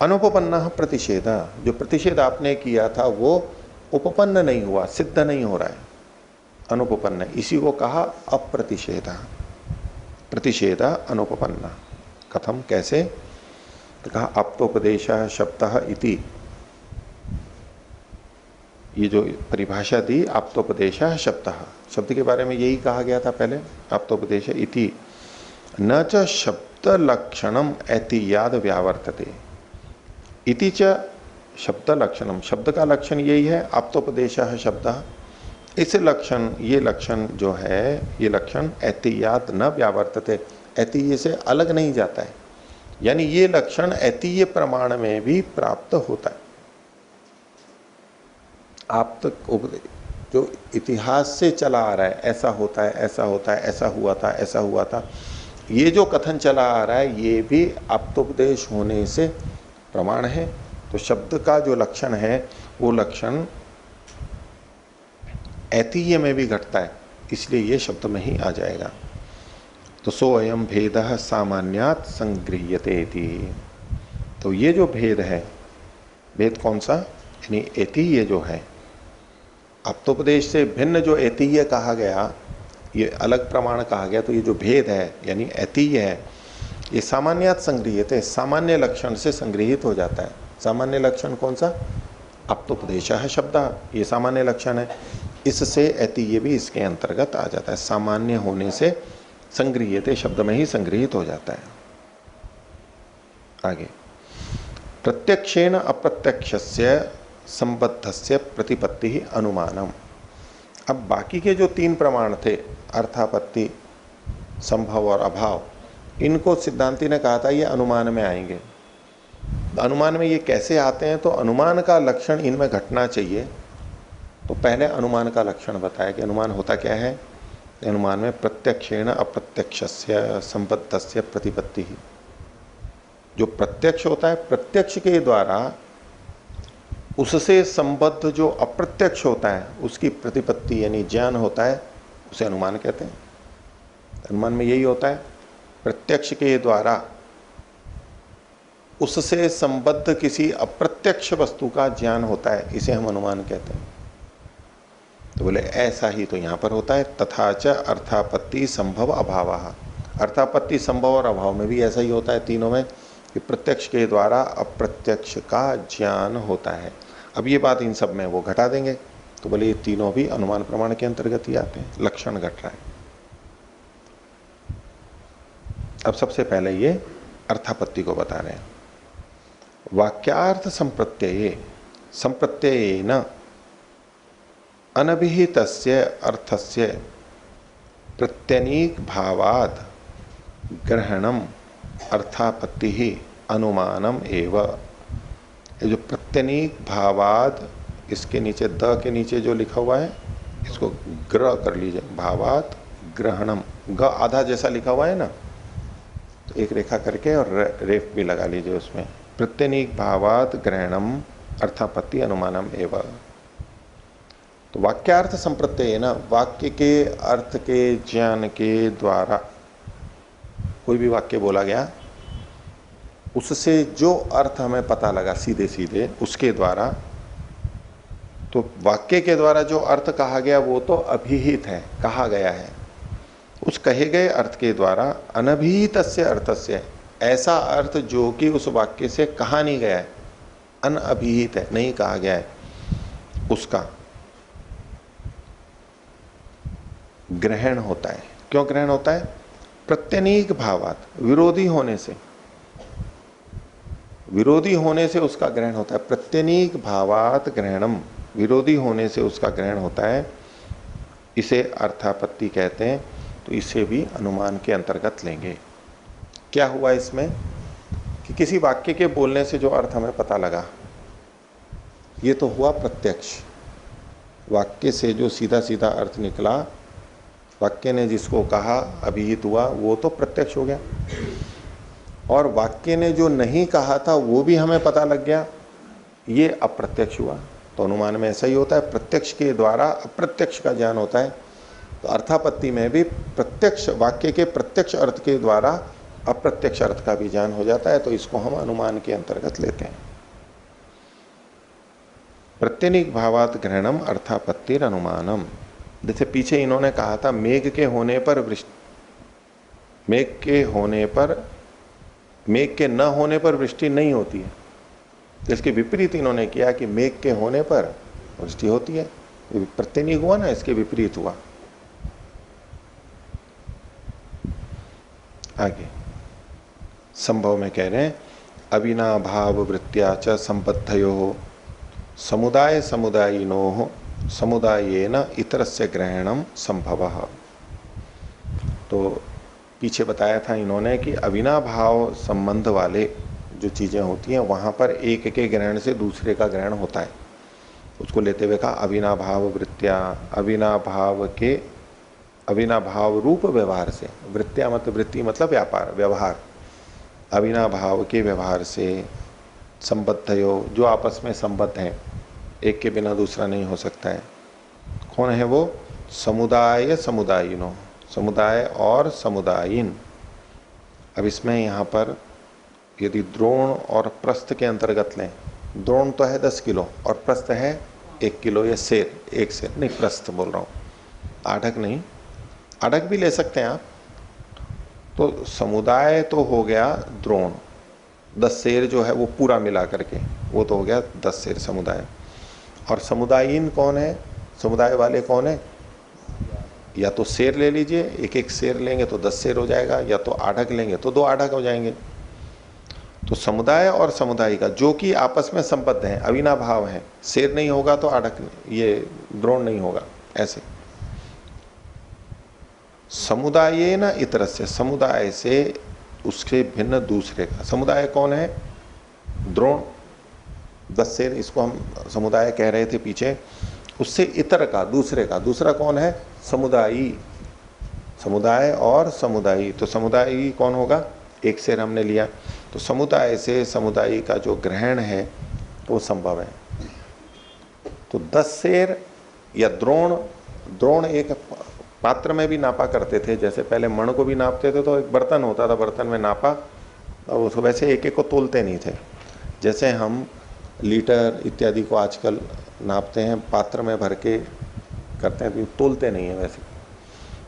अनुपपन्न प्रतिषेध, जो प्रतिषेध आपने किया था वो उपपन्न नहीं हुआ, सिद्ध नहीं हो रहा है, अनुपपन्न, इसी को कहा अप्रतिषेध। प्रतिषेध अनुपपन्न, कथम, कैसे, तो कहा आप्तोपदेश शब्द इति, ये जो परिभाषा दी आप्तोपदेश शब्द, शब्द के बारे में यही कहा गया था पहले, आप्तोपदेश इति, न च शब्द लक्षणम ऐतियाद व्यावर्तते इति च शब्द लक्षणम, शब्द का लक्षण यही है। आप्तोपदेश शब्द, इस लक्षण, ये लक्षण जो है, ये लक्षण ऐतियाद न व्यावर्तते, ऐतिह्य से अलग नहीं जाता है। यानी ये लक्षण ऐतिह्य प्रमाण में भी प्राप्त होता है। आप तक जो इतिहास से चला आ रहा है, ऐसा होता है, ऐसा होता है, ऐसा हुआ था, ऐसा हुआ था, ये जो कथन चला आ रहा है, ये भी आप्तोपदेश होने से प्रमाण है। तो शब्द का जो लक्षण है वो लक्षण ऐतिह्य में भी घटता है, इसलिए ये शब्द में ही आ जाएगा। तो सो अयम भेदः सामान्यात् संगृह्यते इति। तो ये जो भेद है, भेद कौन सा, यानी ऐतिह्य जो है, आप्तोपदेश से भिन्न जो ऐतिह्य कहा गया, ये अलग प्रमाण कहा गया, तो ये जो भेद है यानी ऐतिह्य है, ये सामान्यात् संगृह्यते, सामान्य लक्षण से संग्रहित हो जाता है। सामान्य लक्षण कौन सा, आप्तोपदेश है शब्द, ये सामान्य लक्षण है, इससे ऐतिह्य भी इसके अंतर्गत आ जाता है। सामान्य होने से संगृह्यते, शब्द में ही संग्रहित हो जाता है। आगे, प्रत्यक्षेण अप्रत्यक्षस्य संबद्धस्य प्रतिपत्ति ही अनुमानम। अब बाकी के जो तीन प्रमाण थे, अर्थापत्ति, संभव और अभाव, इनको सिद्धांति ने कहा था ये अनुमान में आएंगे। अनुमान में ये कैसे आते हैं, तो अनुमान का लक्षण इनमें घटना चाहिए। तो पहले अनुमान का लक्षण बताया कि अनुमान होता क्या है। अनुमान में प्रत्यक्षेण अप्रत्यक्षस्य संबद्धस्य प्रतिपत्ति ही, जो प्रत्यक्ष होता है, प्रत्यक्ष के द्वारा उससे संबद्ध जो अप्रत्यक्ष होता है उसकी प्रतिपत्ति यानी ज्ञान होता है, उसे अनुमान कहते हैं। अनुमान में यही होता है, प्रत्यक्ष के द्वारा उससे संबद्ध किसी अप्रत्यक्ष वस्तु का ज्ञान होता है, इसे हम अनुमान कहते हैं। तो बोले ऐसा ही तो यहां पर होता है। तथा च अर्थापत्ति संभव अभाव, अर्थापत्ति संभव और अभाव में भी ऐसा ही होता है तीनों में, कि प्रत्यक्ष के द्वारा अप्रत्यक्ष का ज्ञान होता है। अब ये बात इन सब में वो घटा देंगे, तो बोले ये तीनों भी अनुमान प्रमाण के अंतर्गत ही आते हैं, लक्षण घट रहा है। अब सबसे पहले ये अर्थापत्ति को बता रहे हैं। वाक्यार्थ संप्रत्यये संप्रत्ययेन अनभिहितस्य अर्थस्य प्रत्यनीक भावाद ग्रहणम अर्थापत्ति ही अनुमानम एव। ये जो प्रत्यनीक भावाद, इसके नीचे द के नीचे जो लिखा हुआ है इसको ग्र कर लीजिए, भावाद ग्रहणम, ग आधा जैसा लिखा हुआ है ना, तो एक रेखा करके और रेफ भी लगा लीजिए उसमें। प्रत्यनीक भावाद ग्रहणम अर्थापत्ति अनुमानम एव। तो वाक्यार्थ संप्रत्यय है ना, वाक्य के अर्थ के ज्ञान के द्वारा कोई भी वाक्य बोला गया, उससे जो अर्थ हमें पता लगा सीधे सीधे उसके द्वारा, तो वाक्य के द्वारा जो अर्थ कहा गया वो तो अभिहित है, कहा गया है। उस कहे गए अर्थ के द्वारा अनभिहितस्य अर्थस्य, ऐसा अर्थ जो कि उस वाक्य से कहा नहीं गया है, अनअभिहित है, नहीं कहा गया है, उसका ग्रहण होता है। क्यों ग्रहण होता है? प्रत्यनीक भावात, विरोधी होने से, विरोधी होने से उसका ग्रहण होता है। प्रत्यनीक भावात ग्रहणम, विरोधी होने से उसका ग्रहण होता है, इसे अर्थापत्ति कहते हैं। तो इसे भी अनुमान के अंतर्गत लेंगे। क्या हुआ इसमें कि किसी वाक्य के बोलने से जो अर्थ हमें पता लगा, ये तो हुआ प्रत्यक्ष। वाक्य से जो सीधा सीधा अर्थ निकला, वाक्य ने जिसको कहा अभिहित हुआ, वो तो प्रत्यक्ष हो गया। और वाक्य ने जो नहीं कहा था वो भी हमें पता लग गया, ये अप्रत्यक्ष हुआ। तो अनुमान में ऐसा ही होता है, प्रत्यक्ष के द्वारा अप्रत्यक्ष का ज्ञान होता है। तो अर्थापत्ति में भी प्रत्यक्ष, वाक्य के प्रत्यक्ष अर्थ के द्वारा अप्रत्यक्ष अर्थ का भी ज्ञान हो जाता है। तो इसको हम अनुमान के अंतर्गत लेते हैं। प्रत्यनीक भावात ग्रहणम अर्थापत्तिर अनुमानम। जैसे पीछे इन्होंने कहा था मेघ के होने पर वृष्टि, मेघ के होने पर, मेघ के न होने पर वृष्टि नहीं होती है। इसके विपरीत इन्होंने किया कि मेघ के होने पर वृष्टि होती है। प्रत्यनीक हुआ ना, इसके विपरीत हुआ। आगे संभव में कह रहे हैं अविनाभाव वृत्त्या च संबद्धयो समुदाय समुदायिनो समुदायेन इतरस्य ग्रहणम संभवः। तो पीछे बताया था इन्होंने कि अविनाभाव संबंध वाले जो चीजें होती हैं वहां पर एक के ग्रहण से दूसरे का ग्रहण होता है। उसको लेते हुए कहा अविनाभाव वृत्त्या, अविनाभाव रूप व्यवहार से, वृत्त्या मतलब वृत्ति मतलब व्यापार व्यवहार, अविनाभाव के व्यवहार से संबद्धयो जो आपस में संबद्ध हैं, एक के बिना दूसरा नहीं हो सकता है। कौन है वो? समुदाय समुदायिनो, समुदाय और समुदायिन। अब इसमें यहां पर यदि द्रोण और प्रस्थ के अंतर्गत लें, द्रोण तो है 10 किलो और प्रस्थ है 1 किलो या सेर, एक सेर नहीं, प्रस्थ बोल रहा हूं, आढ़क नहीं, आढ़क भी ले सकते हैं आप। तो समुदाय तो हो गया द्रोण, 10 सेर जो है वो पूरा मिला करके वो तो हो गया 10 सेर समुदाय। और समुदायिन कौन है? समुदाय वाले कौन है? या तो सेर ले लीजिए, एक एक सेर लेंगे तो 10 सेर हो जाएगा, या तो आढ़क लेंगे तो 2 आढ़क हो जाएंगे। तो समुदाय और समुदाय का जो कि आपस में संबद्ध है, अविनाभाव है, सेर नहीं होगा तो आढ़क ये द्रोण नहीं होगा, ऐसे। समुदाय न इतर से, समुदाय से उसके भिन्न दूसरे का। समुदाय कौन है? द्रोण 10 सेर, इसको हम समुदाय कह रहे थे पीछे। उससे इतर का, दूसरे का, दूसरा कौन है? समुदायी, समुदाय और समुदायी। तो समुदायी कौन होगा? एक सेर हमने लिया, तो समुदाय से समुदायी का जो ग्रहण है वो संभव है। तो 10 सेर या द्रोण, द्रोण एक पात्र में भी नापा करते थे, जैसे पहले मण को भी नापते थे तो एक बर्तन होता था, बर्तन में नापा, और उसको वैसे एक एक को तोलते नहीं थे। जैसे हम लीटर इत्यादि को आजकल नापते हैं, पात्र में भर के करते हैं, तो तोलते नहीं है वैसे।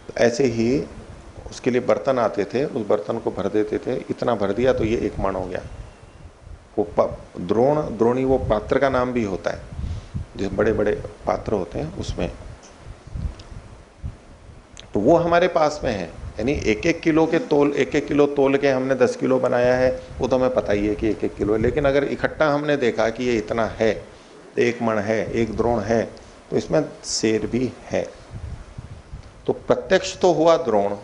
तो ऐसे ही उसके लिए बर्तन आते थे, उस बर्तन को भर देते थे, इतना भर दिया तो ये 1 मण हो गया। वो द्रोण, द्रोणी वो पात्र का नाम भी होता है, जो बड़े बड़े पात्र होते हैं उसमें। तो वो हमारे पास में है, यानी 1-1 किलो के तोल, 1-1 किलो तोल के हमने 10 किलो बनाया है, वो तो हमें पता ही है कि 1-1 किलो है। लेकिन अगर इकट्ठा हमने देखा कि ये इतना है, 1 मण है, 1 द्रोण है, तो इसमें सेर भी है। तो प्रत्यक्ष तो हुआ द्रोण,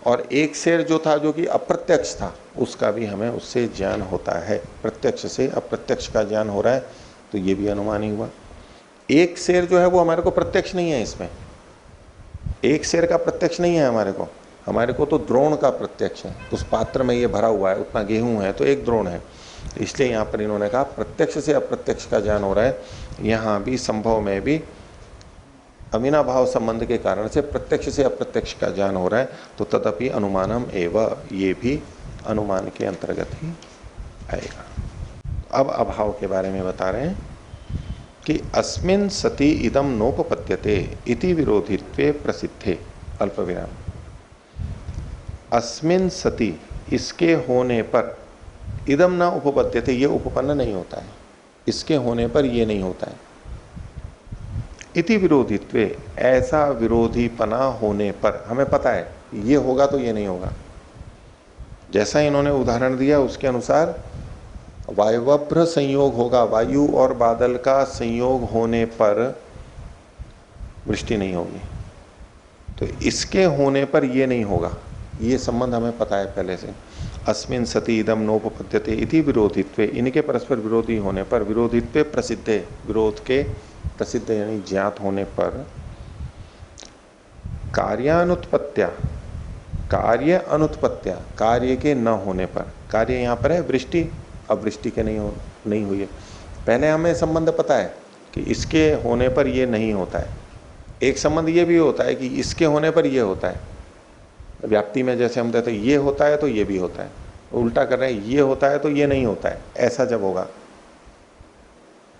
और 1 सेर जो था जो कि अप्रत्यक्ष था, उसका भी हमें उससे ज्ञान होता है। प्रत्यक्ष से अप्रत्यक्ष का ज्ञान हो रहा है, तो ये भी अनुमान ही हुआ। 1 सेर जो है वो हमारे को प्रत्यक्ष नहीं है, इसमें 1 सेर का प्रत्यक्ष नहीं है हमारे को तो द्रोण का प्रत्यक्ष है। उस पात्र में ये भरा हुआ है, उतना गेहूं है तो 1 द्रोण है। इसलिए यहाँ पर इन्होंने कहा प्रत्यक्ष से अप्रत्यक्ष का ज्ञान हो रहा है। यहाँ भी संभव में भी अविनाभाव संबंध के कारण से प्रत्यक्ष से अप्रत्यक्ष का ज्ञान हो रहा है, तो तदपि अनुमानम एव, ये भी अनुमान के अंतर्गत ही आएगा। अब अभाव के बारे में बता रहे हैं कि अस्मिन् सति इदम नोपपद्यते इति विरोधित्वे प्रसिद्धे, अल्प विराम। अस्मिन् सति, इसके होने पर, इदम न उपपद्यते, ये उपपन्न नहीं होता है, इसके होने पर ये नहीं होता है। इति विरोधित्वे, ऐसा विरोधीपना होने पर, हमें पता है ये होगा तो ये नहीं होगा। जैसा इन्होंने उदाहरण दिया उसके अनुसार वायवभ्र संयोग होगा, वायु और बादल का संयोग होने पर वृष्टि नहीं होगी, तो इसके होने पर ये नहीं होगा, ये संबंध हमें पता है पहले से। अस्मिन् सति इदम नोपपद्यते इति विरोधित्वे, इनके परस्पर विरोधी होने पर, विरोधित्वे प्रसिद्धे, विरोध के प्रसिद्ध यानी ज्ञात होने पर, कार्यानुत्पत्त्या, कार्य अनुत्पत्त्या, कार्य के न होने पर, कार्य यहाँ पर है वृष्टि, अब वृष्टि के नहीं हुई है। पहले हमें संबंध पता है कि इसके होने पर ये नहीं होता है। एक संबंध ये भी होता है कि इसके होने पर ये होता है। व्याप्ति में जैसे हम कहते हैं ये होता है तो ये भी होता है, उल्टा कर रहे हैं ये होता है तो ये नहीं होता है, ऐसा जब होगा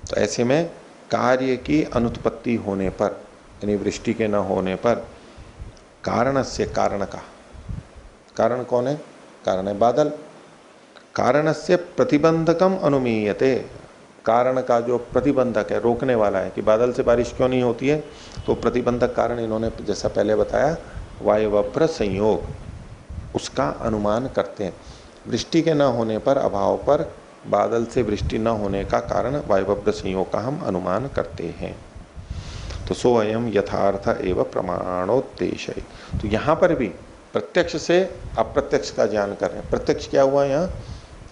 तो ऐसे में कार्य की अनुत्पत्ति होने पर, यानी वृष्टि के न होने पर, कारण से, कारण का, कारण कौन है? कारण है बादल। कारण से प्रतिबंधकम अनुमीयते, कारण का जो प्रतिबंधक है, रोकने वाला है कि बादल से बारिश क्यों नहीं होती है, तो प्रतिबंधक कारण इन्होंने जैसा पहले बताया वायवभ्र संयोग, उसका अनुमान करते हैं। वृष्टि के न होने पर, अभाव पर, बादल से वृष्टि न होने का कारण वायवव्र संयोग का हम अनुमान करते हैं। तो सो अयम यथार्थ एवं प्रमाणोद्देश्य। तो यहां पर भी प्रत्यक्ष से अप्रत्यक्ष का ज्ञान कर रहे हैं। प्रत्यक्ष क्या हुआ, यहाँ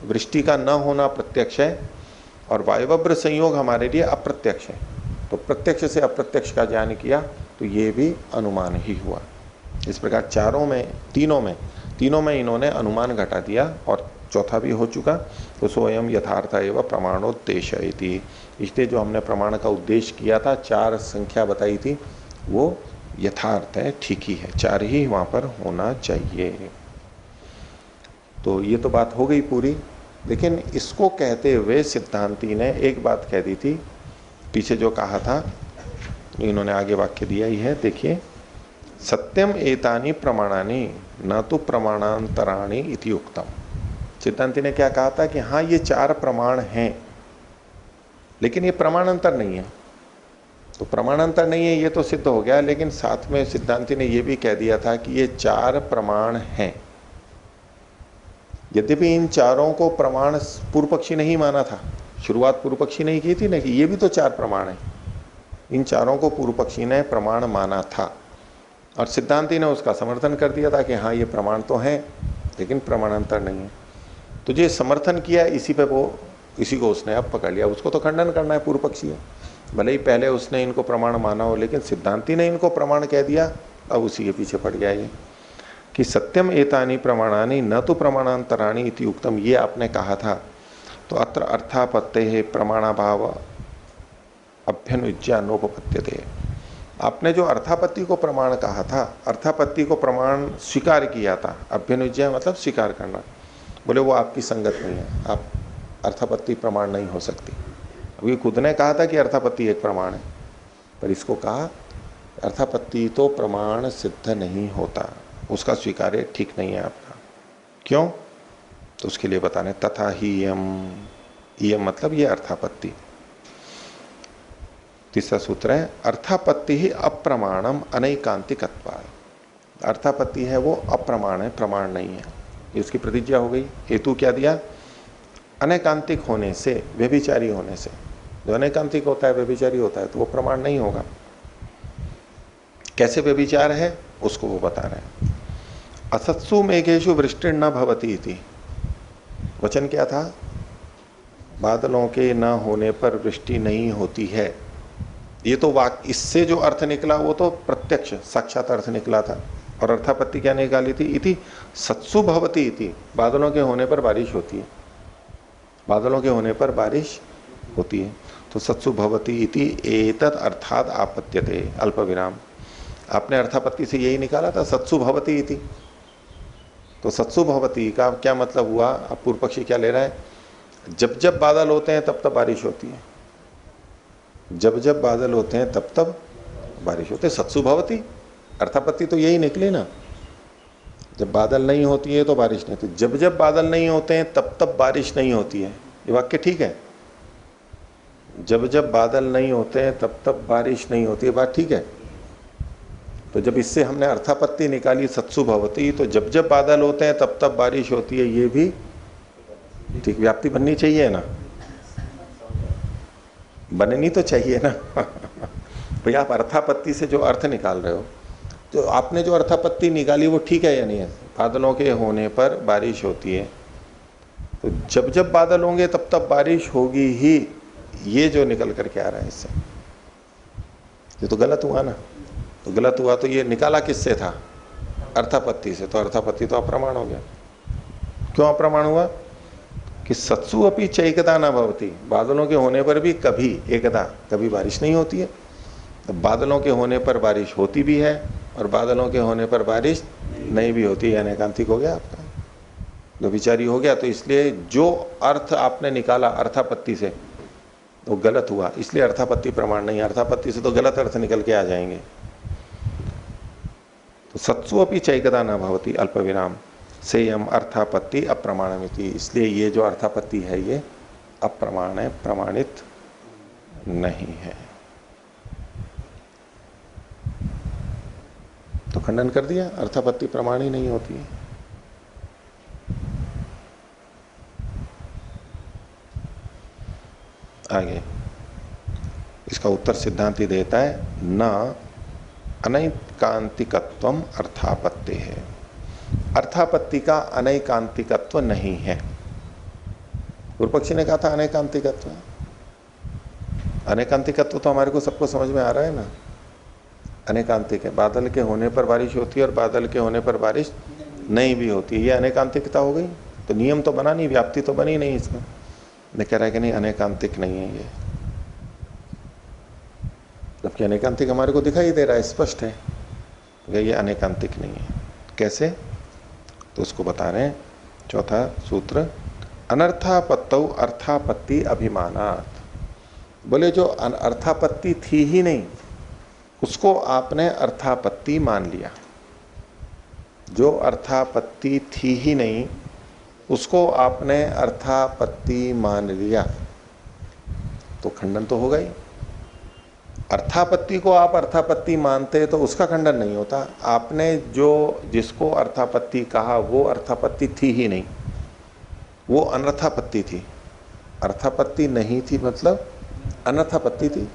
वृष्टि का न होना प्रत्यक्ष है और वायवव्र संयोग हमारे लिए अप्रत्यक्ष है। तो प्रत्यक्ष से अप्रत्यक्ष का ज्ञान किया तो ये भी अनुमान ही हुआ। इस प्रकार तीनों में इन्होंने अनुमान घटा दिया और चौथा भी हो चुका। तो स्वयं यथार्थ एवं प्रमाणोद्देश्य। इसलिए जो हमने प्रमाण का उद्देश्य किया था, 4 संख्या बताई थी, वो यथार्थ है, ठीक ही है, 4 ही वहां पर होना चाहिए। तो ये तो बात हो गई पूरी। लेकिन इसको कहते हुए सिद्धांती ने एक बात कह दी थी, पीछे जो कहा था, इन्होंने आगे वाक्य दिया ही है, देखिए, सत्यम एतानी प्रमाणानी न तो प्रमाणांतराणी इति उक्तम। सिद्धांति ने क्या कहा था कि हाँ ये 4 प्रमाण हैं, लेकिन ये प्रमाणांतर नहीं है। तो प्रमाणांतर नहीं है ये तो सिद्ध हो गया, लेकिन साथ में सिद्धांति ने ये भी कह दिया था कि ये 4 प्रमाण हैं। यद्यपि इन चारों को प्रमाण पूर्व पक्षी नहीं माना था, शुरुआत पूर्व पक्षी नहीं की थी ना कि ये भी तो 4 प्रमाण है। इन चारों को पूर्व पक्षी ने प्रमाण माना था और सिद्धांति ने उसका समर्थन कर दिया था कि हाँ ये प्रमाण तो है लेकिन प्रमाणांतर नहीं है। तो जो समर्थन किया इसी को उसने अब पकड़ लिया। उसको तो खंडन करना है, पूर्व पक्षी है, भले ही पहले उसने इनको प्रमाण माना हो, लेकिन सिद्धांति ने इनको प्रमाण कह दिया, अब उसी के पीछे पड़ गया ये कि सत्यम एतानी प्रमाणानी न तो प्रमाणांतराणी इति उक्तम। ये आपने कहा था। तो अत्र अर्थापत्ते प्रमाणाभाव अभ्यनुज्या नोपपद्यते। आपने जो अर्थापत्ति को प्रमाण कहा था, अर्थापत्ति को प्रमाण स्वीकार किया था, अभ्यनुज्या मतलब स्वीकार करना, बोले वो आपकी संगत नहीं है, आप अर्थापत्ति प्रमाण नहीं हो सकती। अभी खुद ने कहा था कि अर्थापत्ति एक प्रमाण है, पर इसको कहा अर्थापत्ति तो प्रमाण सिद्ध नहीं होता, उसका स्वीकार्य ठीक नहीं है आपका। क्यों? तो उसके लिए बताने तथा ही यम मतलब ये अर्थापत्ति। तीसरा सूत्र है अर्थापत्ति ही अप्रमाणम अनैकांतिकत्वात्। अर्थापत्ति है वो अप्रमाण है, प्रमाण नहीं है, इसकी प्रतिज्ञा हो गई। हेतु क्या दिया? अनैकांतिक होने से, व्यभिचारी होने से। जो अनैकांतिक होता है, व्यभिचारी होता है, तो वो प्रमाण नहीं होगा। कैसे व्यभिचार है उसको वो बता रहे हैं। असत्सु मेघेषु वृष्टिर्न भवति इति। वचन क्या था? बादलों के न होने पर वृष्टि नहीं होती है। ये तो वाक्य, इससे जो अर्थ निकला वो तो प्रत्यक्ष साक्षात अर्थ निकला था। और अर्थापत्ति क्या निकाली थी? इति सत्सु भवति इति, बादलों के होने पर बारिश होती है, बादलों के होने पर बारिश होती है। तो सत्सु भवति इति एतत् अर्थात आपत्त्यते अल्प विराम। आपने अर्थापत्ति से यही निकाला था, सत्सु भवति इति। तो सत्सु भवति का क्या मतलब हुआ? अब पूर्व पक्षी क्या ले रहा है? जब जब बादल होते हैं तब तब बारिश होती है, जब जब बादल होते हैं तब तब बारिश होती है। सत्सु भवति अर्थापत्ति तो यही निकली ना, जब बादल नहीं होती है तो बारिश नहीं होती, जब जब बादल नहीं होते हैं तब तब बारिश नहीं होती है। ये वाक्य ठीक है? जब जब बादल नहीं होते हैं तब तब बारिश नहीं होती है, बात ठीक है। तो जब इससे हमने अर्थापत्ति निकाली सत्सु भवति, तो जब जब बादल होते हैं तब तब बारिश होती है, ये भी ठीक व्याप्ति बननी चाहिए ना, बननी तो चाहिए ना। भाई आप अर्थापत्ति से जो अर्थ निकाल रहे हो, तो आपने जो अर्थापत्ति निकाली वो ठीक है या नहीं है? बादलों के होने पर बारिश होती है, तो जब जब बादल होंगे तब तब बारिश होगी ही, ये जो निकल करके आ रहा है इससे, ये तो गलत हुआ ना। तो गलत हुआ तो ये निकाला किससे था? अर्थापत्ति से। तो अर्थापत्ति तो अप्रमाण हो गया। क्यों अप्रमाण हुआ? कि सत्सु अपि चैकदा न भवति, बादलों के होने पर भी कभी एकदा, कभी बारिश नहीं होती है। तो बादलों के होने पर बारिश होती भी है और बादलों के होने पर बारिश नहीं भी होती है, अनैकांतिक हो गया आपका, जो विचारी हो गया। तो इसलिए जो अर्थ आपने निकाला अर्थापत्ति से तो गलत हुआ, इसलिए अर्थापत्ति प्रमाण नहीं। अर्थापत्ति से तो गलत अर्थ निकल के आ जाएंगे। तो सत्सु अपि चैकदा न भवति अल्प विराम सेयम अर्थापत्ति अप्रमाणमिति। इसलिए ये जो अर्थापत्ति है ये अप्रमाण है, प्रमाणित नहीं है। तो खंडन कर दिया, अर्थापत्ति प्रमाण ही नहीं होती है। आगे इसका उत्तर सिद्धांति देता है, न अनैकांतिकत्वम अर्थापत्ति है। अर्थापत्ति का अनैकांतिकत्व नहीं है। पूर्व पक्षी ने कहा था अनैकांतिकत्व। अनैकांतिकत्व तो हमारे को सबको समझ में आ रहा है ना। अनैकांतिक है, बादल के होने पर बारिश होती है और बादल के होने पर बारिश नहीं भी होती है, ये अनैकांतिकता हो गई। तो नियम तो बना नहीं, व्याप्ति तो बनी नहीं इसमें। मैं कह रहा है कि नहीं, अनैकांतिक नहीं है ये, जबकि अनैकांतिक हमारे को दिखाई दे रहा है, स्पष्ट है। ये अनैकांतिक नहीं है। कैसे? तो उसको बता रहे हैं, चौथा सूत्र, अनर्थापत्तौ अर्थापत्ति अभिमानात्। बोले जो अर्थापत्ति थी ही नहीं उसको आपने अर्थापत्ति मान लिया। जो अर्थापत्ति थी ही नहीं उसको आपने अर्थापत्ति मान लिया तो खंडन तो होगा ही। अर्थापत्ति को आप अर्थापत्ति मानते तो उसका खंडन नहीं होता। आपने जो जिसको अर्थापत्ति कहा वो अर्थापत्ति थी ही नहीं, वो अनर्थापत्ति थी। अर्थापत्ति नहीं थी मतलब अनर्थापत्ति थी,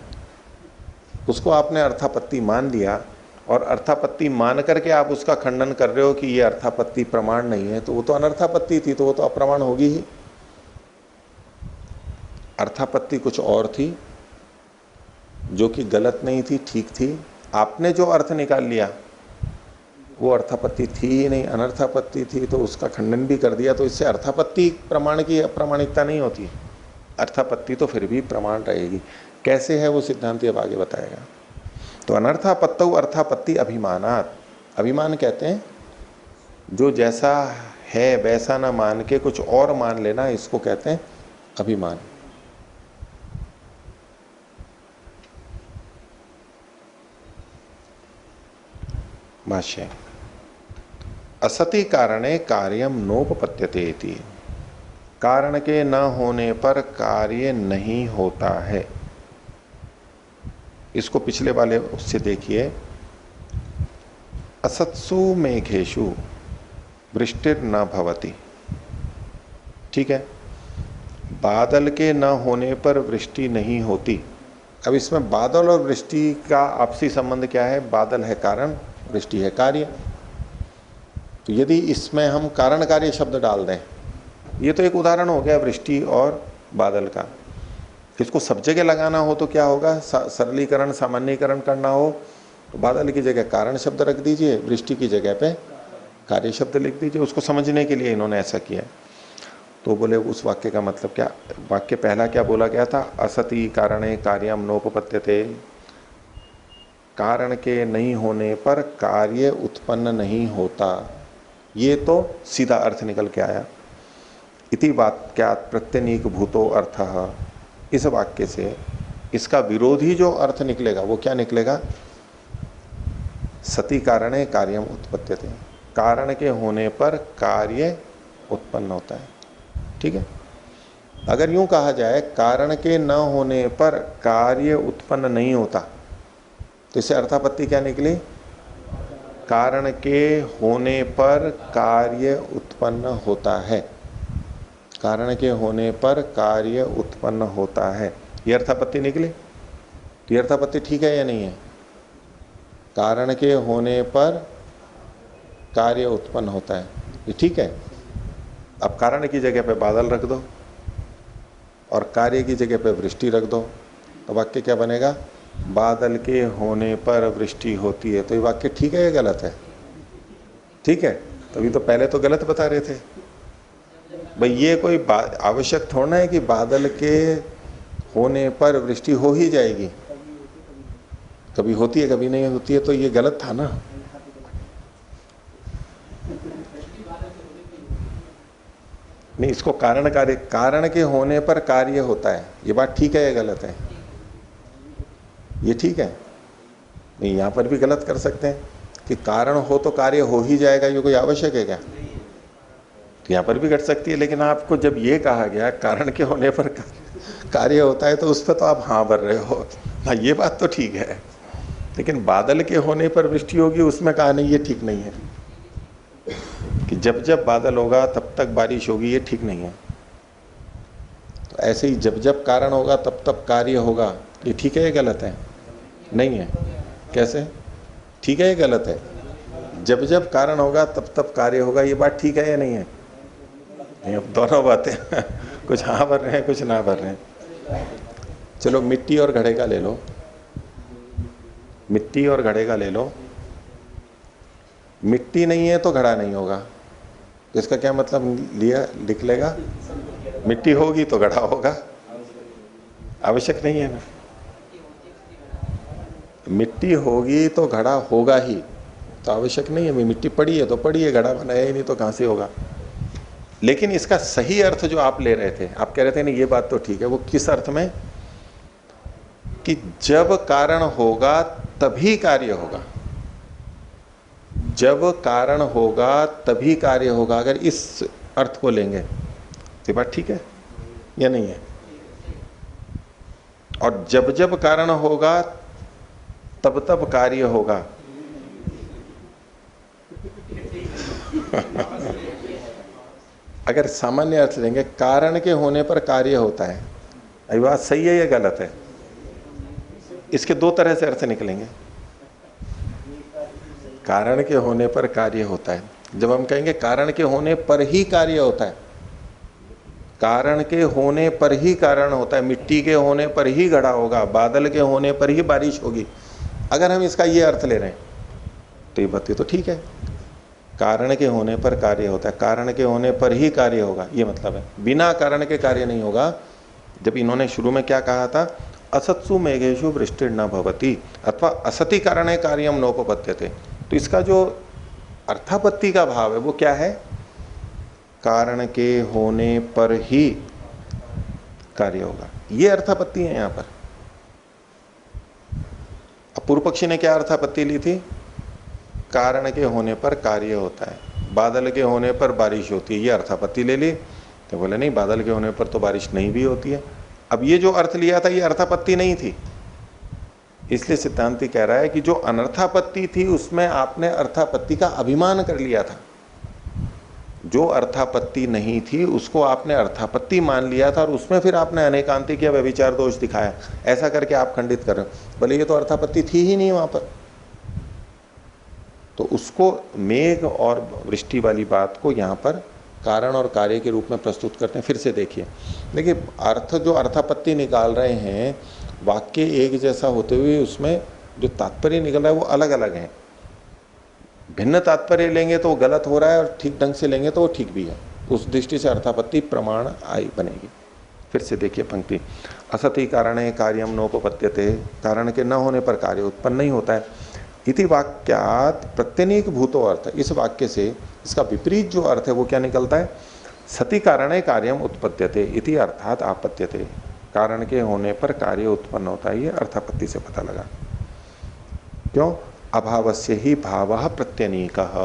उसको आपने अर्थापत्ति मान लिया और अर्थापत्ति मान करके आप उसका खंडन कर रहे हो कि ये अर्थापत्ति प्रमाण नहीं है, तो वो तो अनर्थापत्ति थी, तो वो तो अप्रमाण होगी ही। अर्थापत्ति कुछ और थी जो कि गलत नहीं थी, ठीक थी। आपने जो अर्थ निकाल लिया वो अर्थापत्ति थी ही नहीं, अनर्थापत्ति थी, तो उसका खंडन भी कर दिया। तो इससे अर्थापत्ति प्रमाण की अप्रामाणिकता नहीं होती, अर्थापत्ति तो फिर भी प्रमाण रहेगी। कैसे है वो सिद्धांत अब आगे बताएगा। तो अनर्थापत्तौ अर्थापत्ति अभिमानात्। अभिमान कहते हैं जो जैसा है वैसा ना मान के कुछ और मान लेना, इसको कहते हैं अभिमान। भाष्य, असति कारणे कार्यम नोपपद्यते इति। कारण के न होने पर कार्य नहीं होता है। इसको पिछले वाले उससे देखिए, असत्सु मेघेषु वृष्टिर न भवति। ठीक है, बादल के न होने पर वृष्टि नहीं होती। अब इसमें बादल और वृष्टि का आपसी संबंध क्या है? बादल है कारण, वृष्टि है कार्य। तो यदि इसमें हम कारण कार्य शब्द डाल दें, ये तो एक उदाहरण हो गया वृष्टि और बादल का। इसको सब जगह लगाना हो तो क्या होगा? सरलीकरण, सामान्यीकरण करना हो तो बादल की जगह कारण शब्द रख दीजिए, वृष्टि की जगह पे कार्य शब्द लिख दीजिए। उसको समझने के लिए इन्होंने ऐसा किया। तो बोले उस वाक्य का मतलब क्या? वाक्य पहला क्या बोला गया था? असति कारणे कार्यम नोपपद्यते। कारण के नहीं होने पर कार्य उत्पन्न नहीं होता। ये तो सीधा अर्थ निकल के आया। इति वाक्यात् प्रत्यनीक भूतो अर्थः। इस वाक्य से इसका विरोधी जो अर्थ निकलेगा वो क्या निकलेगा? सति कारणे कार्यम उत्पद्यते। कारण के होने पर कार्य उत्पन्न होता है। ठीक है, अगर यूं कहा जाए कारण के न होने पर कार्य उत्पन्न नहीं होता तो इससे अर्थापत्ति क्या निकली? कारण के होने पर कार्य उत्पन्न होता है। कारण के होने पर कार्य उत्पन्न होता है, ये अर्थापत्ति निकली। तो ये अर्थापत्ति ठीक है या नहीं है? कारण के होने पर कार्य उत्पन्न होता है, ये ठीक है। अब कारण की जगह पे बादल रख दो और कार्य की जगह पे वृष्टि रख दो, तो वाक्य क्या बनेगा? बादल के होने पर वृष्टि होती है। तो ये वाक्य ठीक है या गलत है? ठीक है। तभी तो पहले तो गलत बता रहे थे भाई। ये कोई आवश्यक थोड़ा है कि बादल के होने पर वृष्टि हो ही जाएगी। कभी होती है कभी नहीं होती है, तो ये गलत था ना। नहीं, इसको कारण कार्य, कारण के होने पर कार्य होता है, ये बात ठीक है या गलत है? ये ठीक है। नहीं, यहां पर भी गलत कर सकते हैं कि कारण हो तो कार्य हो ही जाएगा, ये कोई आवश्यक है क्या? तो यहां पर भी घट सकती है। लेकिन आपको जब ये कहा गया कारण के होने पर कार्य होता है तो उस पर तो आप हाँ भर रहे हो। हाँ, ये बात तो ठीक है। लेकिन बादल के होने पर वृष्टि होगी उसमें कहा नहीं, ये ठीक नहीं है कि जब जब बादल होगा तब तक बारिश होगी, ये ठीक नहीं है। तो ऐसे ही जब जब कारण होगा तब तब कार्य होगा, ये ठीक है या गलत है? नहीं है। कैसे ठीक है या गलत है? जब जब कारण होगा तब तब कार्य होगा, ये बात ठीक है या नहीं है? नहीं, अब दोनों बातें कुछ हाँ भर रहे हैं कुछ ना भर रहे हैं। चलो मिट्टी और घड़े का ले लो, मिट्टी और घड़े का ले लो। मिट्टी नहीं है तो घड़ा नहीं होगा, तो इसका क्या मतलब लिया लिख लेगा? मिट्टी होगी तो घड़ा होगा, आवश्यक नहीं है ना। मिट्टी होगी तो घड़ा होगा ही, तो आवश्यक नहीं है। मिट्टी पड़ी है तो पड़ी है, घड़ा बनाया ही नहीं तो कहां से होगा। लेकिन इसका सही अर्थ जो आप ले रहे थे, आप कह रहे थे ना ये बात तो ठीक है, वो किस अर्थ में? कि जब कारण होगा तभी कार्य होगा, जब कारण होगा तभी कार्य होगा। अगर इस अर्थ को लेंगे तो बात ठीक है या नहीं है? और जब जब कारण होगा तब तब कार्य होगा। अगर सामान्य अर्थ लेंगे, कारण के होने पर कार्य होता है, ये बात सही है या गलत है? इसके दो तरह से अर्थ निकलेंगे। कारण के होने पर कार्य होता है, जब हम कहेंगे कारण के होने पर ही कार्य होता है, कारण के होने पर ही कारण होता है, मिट्टी के होने पर ही घड़ा होगा, बादल के होने पर ही बारिश होगी, अगर हम इसका ये अर्थ ले रहे हैं तो ये बात तो ठीक है। कारण के होने पर कार्य होता है, कारण के होने पर ही कार्य होगा, ये मतलब है। बिना कारण के कार्य नहीं होगा। जब इन्होंने शुरू में क्या कहा था, असत्सु मेघेशु वृष्टि न भवति, अथवा असति कारणे कार्यम नोपपद्यते, तो इसका जो अर्थापत्ति का भाव है वो क्या है? कारण के होने पर ही कार्य होगा, ये अर्थापत्ति है यहां पर। अब पूर्व पक्षी ने क्या अर्थापत्ति ली थी? कारण के होने पर कार्य होता है, बादल के होने पर बारिश होती है, ये अर्थापत्ति ले ली। तो बोले नहीं, बादल के होने पर तो बारिश नहीं भी होती है। अब ये जो अर्थ लिया था ये अर्थापत्ति नहीं थी, इसलिए सिद्धांति कह रहा है कि जो अनर्थापत्ति थी उसमें आपने अर्थापत्ति का अभिमान कर लिया था, जो अर्थापत्ति नहीं थी उसको आपने अर्थापत्ति मान लिया था और उसमें फिर आपने अनेकांतिक या व्यभिचार दोष दिखाया, ऐसा करके आप खंडित कर रहे हो। बोले ये तो अर्थापत्ति थी ही नहीं वहां पर। तो उसको मेघ और वृष्टि वाली बात को यहां पर कारण और कार्य के रूप में प्रस्तुत करते हैं। फिर से देखिए, देखिए अर्थ जो अर्थापत्ति निकाल रहे हैं, वाक्य एक जैसा होते हुए उसमें जो तात्पर्य निकल रहा है वो अलग अलग है। भिन्न तात्पर्य लेंगे तो वो गलत हो रहा है और ठीक ढंग से लेंगे तो वो ठीक भी है। उस दृष्टि से अर्थापत्ति प्रमाण आई बनेगी। फिर से देखिए पंक्ति, असति कारणे कार्यम नोपपद्यते, कारण के न होने पर कार्य उत्पन्न नहीं होता है। इति वाक्यात प्रत्यनीक भूतो अर्थ, इस वाक्य से इसका विपरीत जो अर्थ है वो क्या निकलता है? सति कारणे कार्यम उत्पद्यते इति अर्थात आपत्त्यते, कारण के होने पर कार्य उत्पन्न होता है, ये अर्थापत्ति से पता लगा। क्यों? अभावस्य ही भावः प्रत्यनीकः।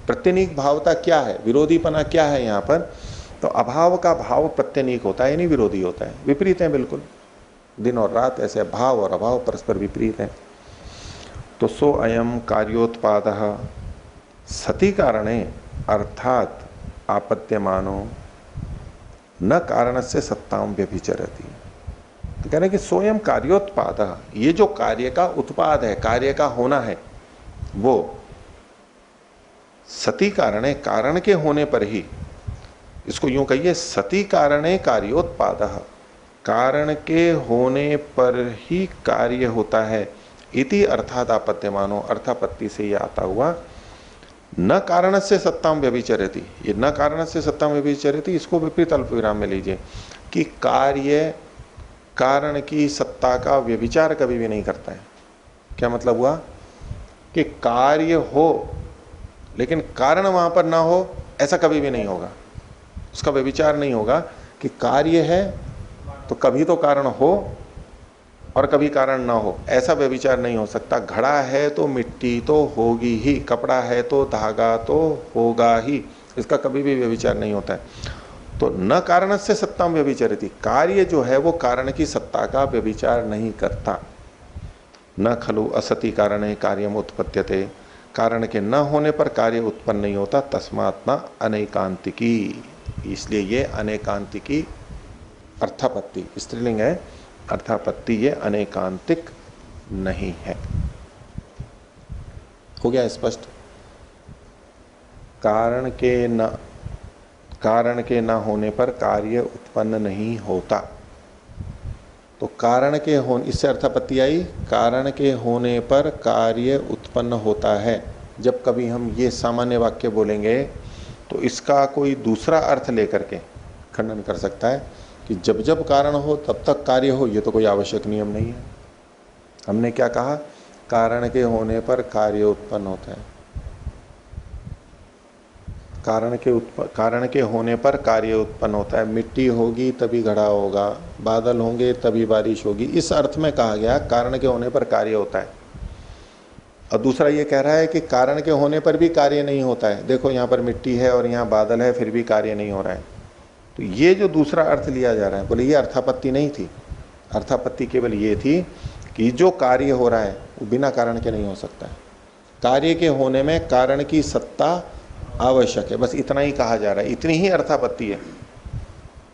प्रत्यनीक भावता क्या है, विरोधीपना क्या है यहाँ पर? तो अभाव का भाव प्रत्यनीक होता है, यानी विरोधी होता है, विपरीत है बिल्कुल। दिन और रात ऐसे भाव और अभाव परस्पर विपरीत है। तो सो अयम कार्योत्पादः सति कारणे अर्थात आपत्त्यमानो न कारणस्य सत्तां व्यभिचरति। कह रहे हैं कि सोयम कार्योत्पादः, ये जो कार्य का उत्पाद है, कार्य का होना है, वो सति कारणे, कारण के होने पर ही, इसको यूं कहिए सति कारणे कार्योत्पादः, कारण के होने पर ही कार्य होता है। इति अर्थात आपत्त्यमानो, अर्थापत्ति से ये आता हुआ, न कारण से सत्ताम व्यभिचरति, ये न कारण से सत्ताम व्यभिचरति, इसको विपरीत अल्प विराम में लीजिए कि कार्य कारण की सत्ता का व्यभिचार कभी भी नहीं करता है। क्या मतलब हुआ? कि कार्य हो लेकिन कारण वहां पर ना हो, ऐसा कभी भी नहीं होगा, उसका व्यभिचार नहीं होगा। कि कार्य है तो कभी तो कारण हो और कभी कारण ना हो, ऐसा व्यभिचार नहीं हो सकता। घड़ा है तो मिट्टी तो होगी ही, कपड़ा है तो धागा तो होगा ही, इसका कभी भी व्यभिचार नहीं होता है। तो न कारण से सत्ताम व्यभिचरति, कार्य जो है वो कारण की सत्ता का व्यभिचार नहीं करता। न खलु असति कारणे कार्यम उत्पद्यते, कारण के न होने पर कार्य उत्पन्न नहीं होता। तस्मात् न अनेकांतिकी, इसलिए ये अनेकांतिकी अर्थापत्ति स्त्रीलिंग है, अर्थापत्ति ये अनेकांतिक नहीं है। हो गया स्पष्ट? कारण के न होने पर कार्य उत्पन्न नहीं होता। तो कारण के होने, इससे अर्थापत्ति आई, कारण के होने पर कार्य उत्पन्न होता है। जब कभी हम ये सामान्य वाक्य बोलेंगे तो इसका कोई दूसरा अर्थ लेकर के खंडन कर सकता है कि जब जब कारण हो तब तक कार्य हो, ये तो कोई आवश्यक नियम नहीं है। हमने क्या कहा? कारण के होने पर कार्य उत्पन्न होता है। कारण के होने पर कार्य उत्पन्न होता है। मिट्टी होगी तभी घड़ा होगा, बादल होंगे तभी बारिश होगी, इस अर्थ में कहा गया कारण के होने पर कार्य होता है। और दूसरा ये कह रहा है कि कारण के होने पर भी कार्य नहीं होता है। देखो यहाँ पर मिट्टी है और यहाँ बादल है, फिर भी कार्य नहीं हो रहा है। तो ये जो दूसरा अर्थ लिया जा रहा है, बोले ये अर्थापत्ति नहीं थी। अर्थापत्ति केवल ये थी कि जो कार्य हो रहा है वो बिना कारण के नहीं हो सकता है। कार्य के होने में कारण की सत्ता आवश्यक है, बस इतना ही कहा जा रहा है, इतनी ही अर्थापत्ति है।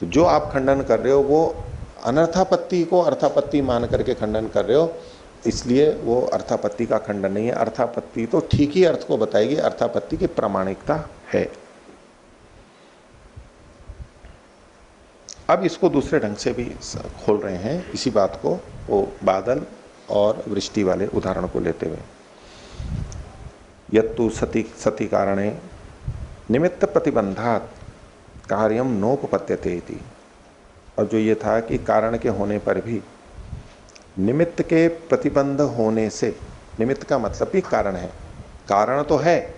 तो जो आप खंडन कर रहे हो वो अनर्थापत्ति को अर्थापत्ति मान करके खंडन कर रहे हो, इसलिए वो अर्थापत्ति का खंडन नहीं है। अर्थापत्ति तो ठीक ही अर्थ को बताएगी, अर्थापत्ति की प्रामाणिकता है। अब इसको दूसरे ढंग से भी खोल रहे हैं इसी बात को, वो बादल और वृष्टि वाले उदाहरण को लेते हुए। यत्तु सति कारणे निमित्त प्रतिबंधात कार्यम नोपपद्यते इति। और जो ये था कि कारण के होने पर भी निमित्त के प्रतिबंध होने से, निमित्त का मतलब भी कारण है, कारण तो है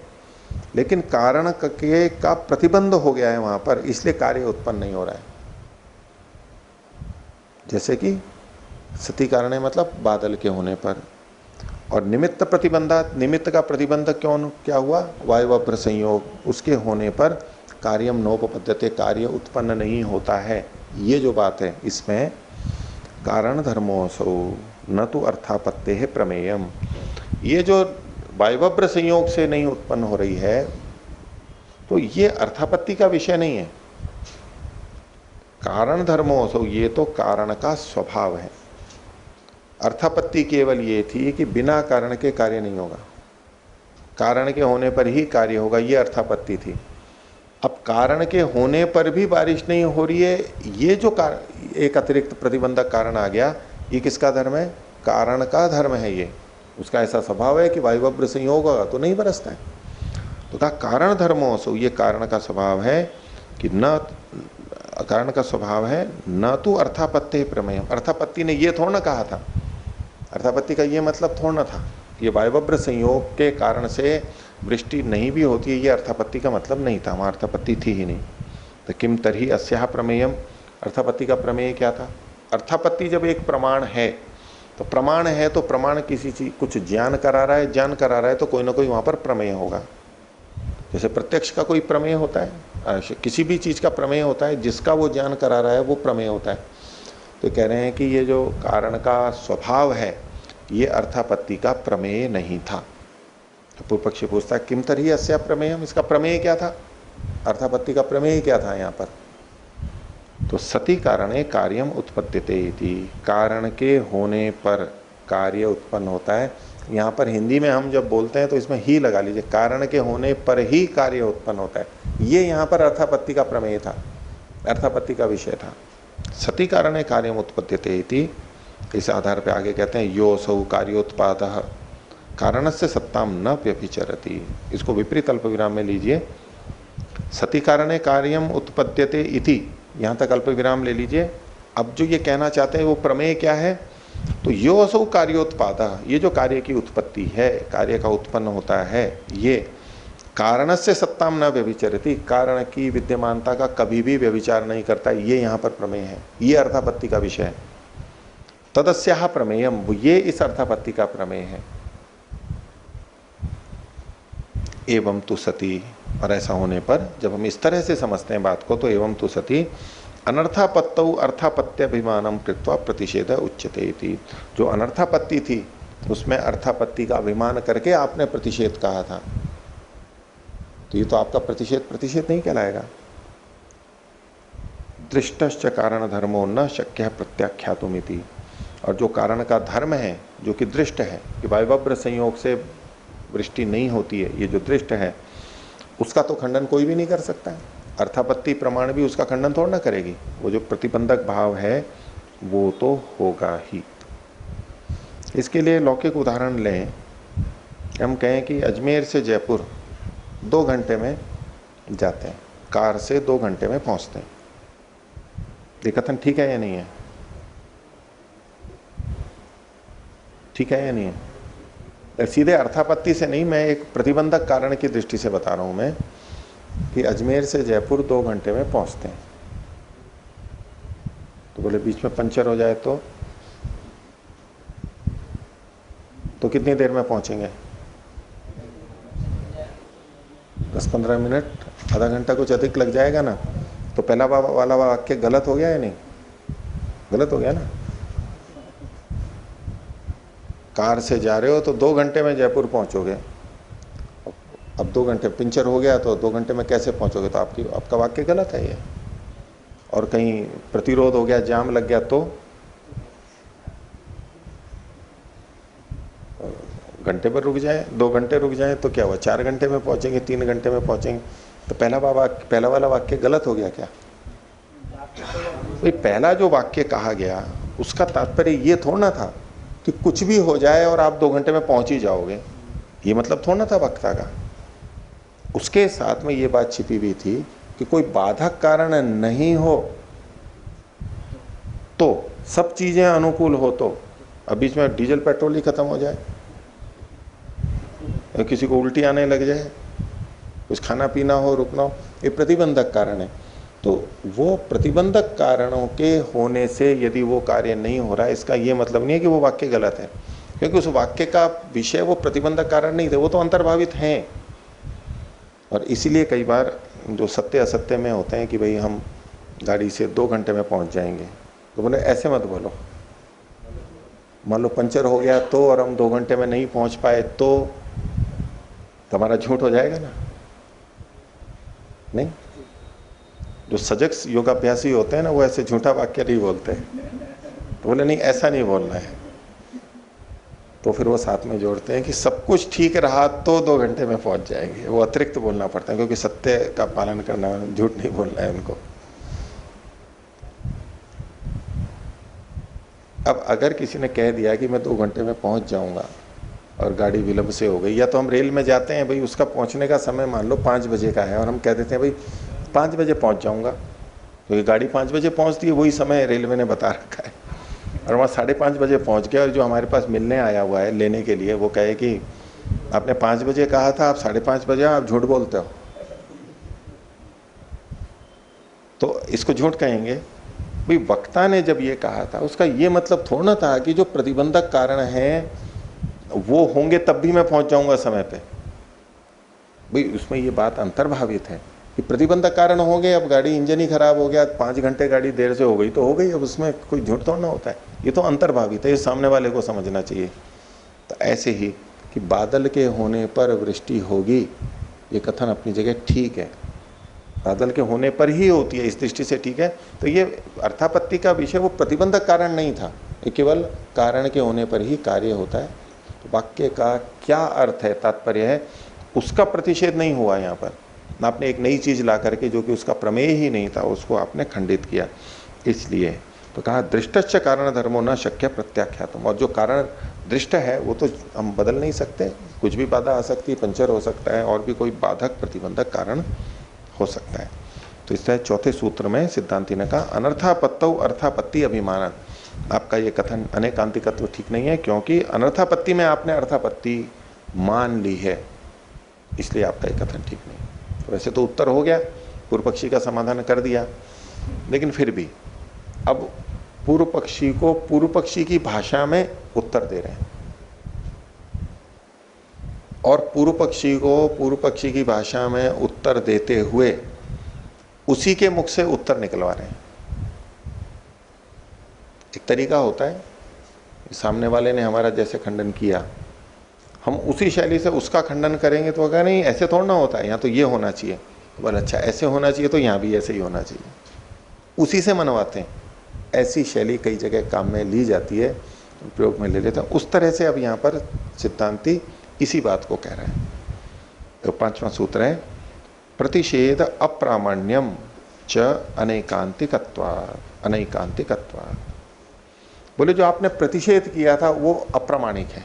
लेकिन कारण के का प्रतिबंध हो गया है वहां पर, इसलिए कार्य उत्पन्न नहीं हो रहा है। जैसे कि सति कारण है मतलब बादल के होने पर, और निमित्त प्रतिबंधा, निमित्त का प्रतिबंध क्या हुआ? वायुवभ्र संयोग, उसके होने पर कार्यम नोपपद्यते, कार्य उत्पन्न नहीं होता है। ये जो बात है इसमें कारण धर्मोऽसौ न तो अर्थापत्ते है प्रमेयम, ये जो वायुवभ्र संयोग से नहीं उत्पन्न हो रही है तो ये अर्थापत्ति का विषय नहीं है। कारण धर्मोऽसौ, ये तो कारण का स्वभाव है। अर्थापत्ति केवल ये थी कि बिना कारण के कार्य नहीं होगा, कारण के होने पर ही कार्य होगा, ये अर्थापत्ति थी। अब कारण के होने पर भी बारिश नहीं हो रही है, ये जो एक अतिरिक्त प्रतिबंधक कारण आ गया, ये किसका धर्म है? कारण का धर्म है। ये उसका ऐसा स्वभाव है कि वायुवभ्र संयोग होगा तो नहीं बरसता है। तो कहा कारण धर्मोऽसौ, ये कारण का स्वभाव है कि न, कारण का स्वभाव है न तो अर्थापत्ति प्रमेय। अर्थापत्ति ने ये थोड़ा ना कहा था, अर्थापत्ति का ये मतलब थोड़ा ना था ये वायुवभ्र संयोग के कारण से वृष्टि नहीं भी होती है, ये अर्थापत्ति का मतलब नहीं था, वहां अर्थापत्ति थी ही नहीं। तो किम तर्हि अस्याः प्रमेयम, अर्थापत्ति का प्रमेय क्या था? अर्थापत्ति जब एक प्रमाण है तो प्रमाण है तो प्रमाण किसी चीज कुछ ज्ञान करा रहा है, ज्ञान करा रहा है तो कोई ना कोई वहां पर प्रमेय होगा। जैसे प्रत्यक्ष का कोई प्रमेय होता है, किसी भी चीज का प्रमेय होता है, जिसका वो ज्ञान करा रहा है वो प्रमेय होता है। तो कह रहे हैं कि ये जो कारण का स्वभाव है ये अर्थापत्ति का प्रमेय नहीं था। तो पूर्व पक्षी पूछता है किम तर्हि अस्या प्रमेयम, इसका प्रमेय क्या था? अर्थापत्ति का प्रमेय क्या था यहाँ पर? तो सति कारणे कार्यम उत्पद्यते इति, कारण के होने पर कार्य उत्पन्न होता है। यहाँ पर हिंदी में हम जब बोलते हैं तो इसमें ही लगा लीजिए, कारण के होने पर ही कार्य उत्पन्न होता है। ये यहाँ पर अर्थापत्ति का प्रमेय था, अर्थापत्ति का विषय था। सति कारणे कार्यम उत्पद्यते इति, इस आधार पर आगे कहते हैं योऽसौ कार्योत्पादः कारणस्य सत्ताम न व्यभिचरति। इसको विपरीत अल्प विराम में लीजिए, सति कारणे कार्यम उत्पद्यते इति, यहाँ तक अल्प विराम ले लीजिए। अब जो ये कहना चाहते हैं वो प्रमेय क्या है? तो योऽसौ कार्योत्पादः, ये जो कार्य की उत्पत्ति है, कार्य का उत्पन्न होता है, ये कारणस्य सत्ताम न व्यभिचरति, कारण की विद्यमानता का कभी भी व्यभिचार नहीं करता, ये यहाँ पर प्रमेय है, ये अर्थापत्ति का विषय है। तदस्याः प्रमेयम, ये इस अर्थापत्ति का प्रमेय है। एवं तु सती, और ऐसा होने पर जब हम इस तरह से समझते हैं बात को तो एवं तु सती अनर्थापत्तौ अर्थापत्त्यभिमानम कृत्वा प्रतिषेध उच्यते इति। जो अनर्थापत्ति थी उसमें अर्थापत्ति का अभिमान करके आपने प्रतिषेध कहा था, तो ये तो आपका प्रतिषेध नहीं कहलाएगा। दृष्टश्च कारण धर्मो न शक्य प्रत्याख्यातुमिति। और जो कारण का धर्म है, जो कि दृष्ट है, कि वायवव्र संयोग से वृष्टि नहीं होती है, ये जो दृष्ट है उसका तो खंडन कोई भी नहीं कर सकता है। अर्थापत्ति प्रमाण भी उसका खंडन थोड़ा ना करेगी। वो जो प्रतिबंधक भाव है वो तो होगा ही। इसके लिए लौकिक उदाहरण लें। हम कहें कि अजमेर से जयपुर 2 घंटे में जाते हैं, कार से 2 घंटे में पहुंचते हैं। ये कथन ठीक है या नहीं है? ठीक है या नहीं है? सीधे अर्थापत्ति से नहीं, मैं एक प्रतिबंधक कारण की दृष्टि से बता रहा हूं मैं, कि अजमेर से जयपुर 2 घंटे में पहुंचते हैं। तो बोले बीच में पंचर हो जाए तो कितनी देर में पहुंचेंगे? 10-15 मिनट, आधा घंटा कुछ अधिक लग जाएगा ना। तो पहला वाला वाक्य गलत हो गया या नहीं? गलत हो गया ना। कार से जा रहे हो तो 2 घंटे में जयपुर पहुंचोगे। अब 2 घंटे पंचर हो गया तो 2 घंटे में कैसे पहुंचोगे? तो आपका वाक्य गलत है ये। और कहीं प्रतिरोध हो गया, जाम लग गया तो घंटे पर रुक जाए, 2 घंटे रुक जाए तो क्या हुआ? 4 घंटे में पहुंचेंगे, 3 घंटे में पहुंचेंगे। तो पहला वाला वाक्य गलत हो गया क्या? भाई पहला जो वाक्य कहा गया उसका तात्पर्य ये थोड़ा ना था कि कुछ भी हो जाए और आप 2 घंटे में पहुंच ही जाओगे। ये मतलब थोड़ा ना था वक्ता का। उसके साथ में ये बात छिपी हुई थी कि कोई बाधक कारण नहीं हो तो, सब चीजें अनुकूल हो तो, अब बीच में डीजल पेट्रोल ही खत्म हो जाए, किसी को उल्टी आने लग जाए, कुछ खाना पीना हो, रुकना हो, ये प्रतिबंधक कारण है। तो वो प्रतिबंधक कारणों के होने से यदि वो कार्य नहीं हो रहा है, इसका ये मतलब नहीं है कि वो वाक्य गलत है, क्योंकि उस वाक्य का विषय वो प्रतिबंधक कारण नहीं थे, वो तो अंतर्भावित हैं। और इसीलिए कई बार जो सत्य असत्य में होते हैं कि भाई हम गाड़ी से 2 घंटे में पहुंच जाएंगे, तो बोले ऐसे मत बोलो। मान लो पंचर हो गया तो, और हम 2 घंटे में नहीं पहुंच पाए तो हमारा झूठ हो जाएगा ना? नहीं। जो सजग योगाभ्यासी होते हैं ना, वो ऐसे झूठा वाक्य नहीं बोलते। तो बोले नहीं, ऐसा नहीं बोलना है। तो फिर वो साथ में जोड़ते हैं कि सब कुछ ठीक रहा तो 2 घंटे में पहुंच जाएंगे। वो अतिरिक्त बोलना पड़ता है, क्योंकि सत्य का पालन करना, झूठ नहीं बोलना है उनको। अब अगर किसी ने कह दिया कि मैं 2 घंटे में पहुंच जाऊंगा और गाड़ी विलंब से हो गई, या तो हम रेल में जाते हैं, भाई उसका पहुंचने का समय मान लो 5 बजे का है और हम कह देते हैं भाई 5 बजे पहुंच जाऊंगा, क्योंकि गाड़ी 5 बजे पहुंचती है, वही समय रेलवे ने बता रखा है। और वहाँ 5:30 बजे पहुंच गया, और जो हमारे पास मिलने आया हुआ है लेने के लिए, वो कहे कि आपने 5 बजे कहा था, आप 5:30 बजे आप झूठ बोलते हो, तो इसको झूठ कहेंगे। भाई वक्ता ने जब ये कहा था, उसका ये मतलब थोड़ा था कि जो प्रतिबंधक कारण है वो होंगे तब भी मैं पहुंच जाऊंगा समय पे। भाई उसमें ये बात अंतर्भावित है कि प्रतिबंधक कारण हो गए, अब गाड़ी इंजन ही खराब हो गया, 5 घंटे गाड़ी देर से हो गई तो हो गई, अब उसमें कोई झूठ थोड़ा ना होता है। ये तो अंतर्भावित है, ये सामने वाले को समझना चाहिए। तो ऐसे ही कि बादल के होने पर वृष्टि होगी, ये कथन अपनी जगह ठीक है, बादल के होने पर ही होती है, इस दृष्टि से ठीक है। तो ये अर्थापत्ति का विषय वो प्रतिबंधक कारण नहीं था, ये केवल कारण के होने पर ही कार्य होता है। तो वाक्य का क्या अर्थ है, तात्पर्य है, उसका प्रतिषेध नहीं हुआ यहाँ पर। आपने एक नई चीज ला करके, जो कि उसका प्रमेय ही नहीं था, उसको आपने खंडित किया। इसलिए तो कहा दृष्टश्च कारण धर्मो न शक्य प्रत्याख्यातम। और जो कारण दृष्ट है वो तो हम बदल नहीं सकते, कुछ भी बाधा आ सकती है, पंचर हो सकता है, और भी कोई बाधक प्रतिबंधक कारण हो सकता है। तो इस तरह चौथे सूत्र में सिद्धांति ने कहा अनर्थापत्तौ अर्थापत्ति अभिमानन। आपका ये कथन अनेकांतिकत्व ठीक नहीं है, क्योंकि अनर्थापत्ति में आपने अर्थापत्ति मान ली है, इसलिए आपका ये कथन ठीक नहीं। तो वैसे तो उत्तर हो गया, पूर्व पक्षी का समाधान कर दिया, लेकिन फिर भी अब पूर्व पक्षी को पूर्व पक्षी की भाषा में उत्तर दे रहे हैं, और पूर्व पक्षी को पूर्व पक्षी की भाषा में उत्तर देते हुए उसी के मुख से उत्तर निकलवा रहे हैं। एक तरीका होता है, सामने वाले ने हमारा जैसे खंडन किया, हम उसी शैली से उसका खंडन करेंगे तो अगर नहीं ऐसे थोड़ा ना होता है, यहाँ तो ये होना चाहिए, तो बोले अच्छा ऐसे होना चाहिए, तो यहाँ भी ऐसे ही होना चाहिए। उसी से मनवाते हैं। ऐसी शैली कई जगह काम में ली जाती है, प्रयोग में ले लेते हैं। उस तरह से अब यहां पर सिद्धांती इसी बात को कह रहे हैं। तो 5वां सूत्र है प्रतिषेध अप्रामाण्यम च अनैकांतिकत्वात्, अनैकांतिकत्वात्। बोले जो आपने प्रतिषेध किया था वो अप्रामाणिक है।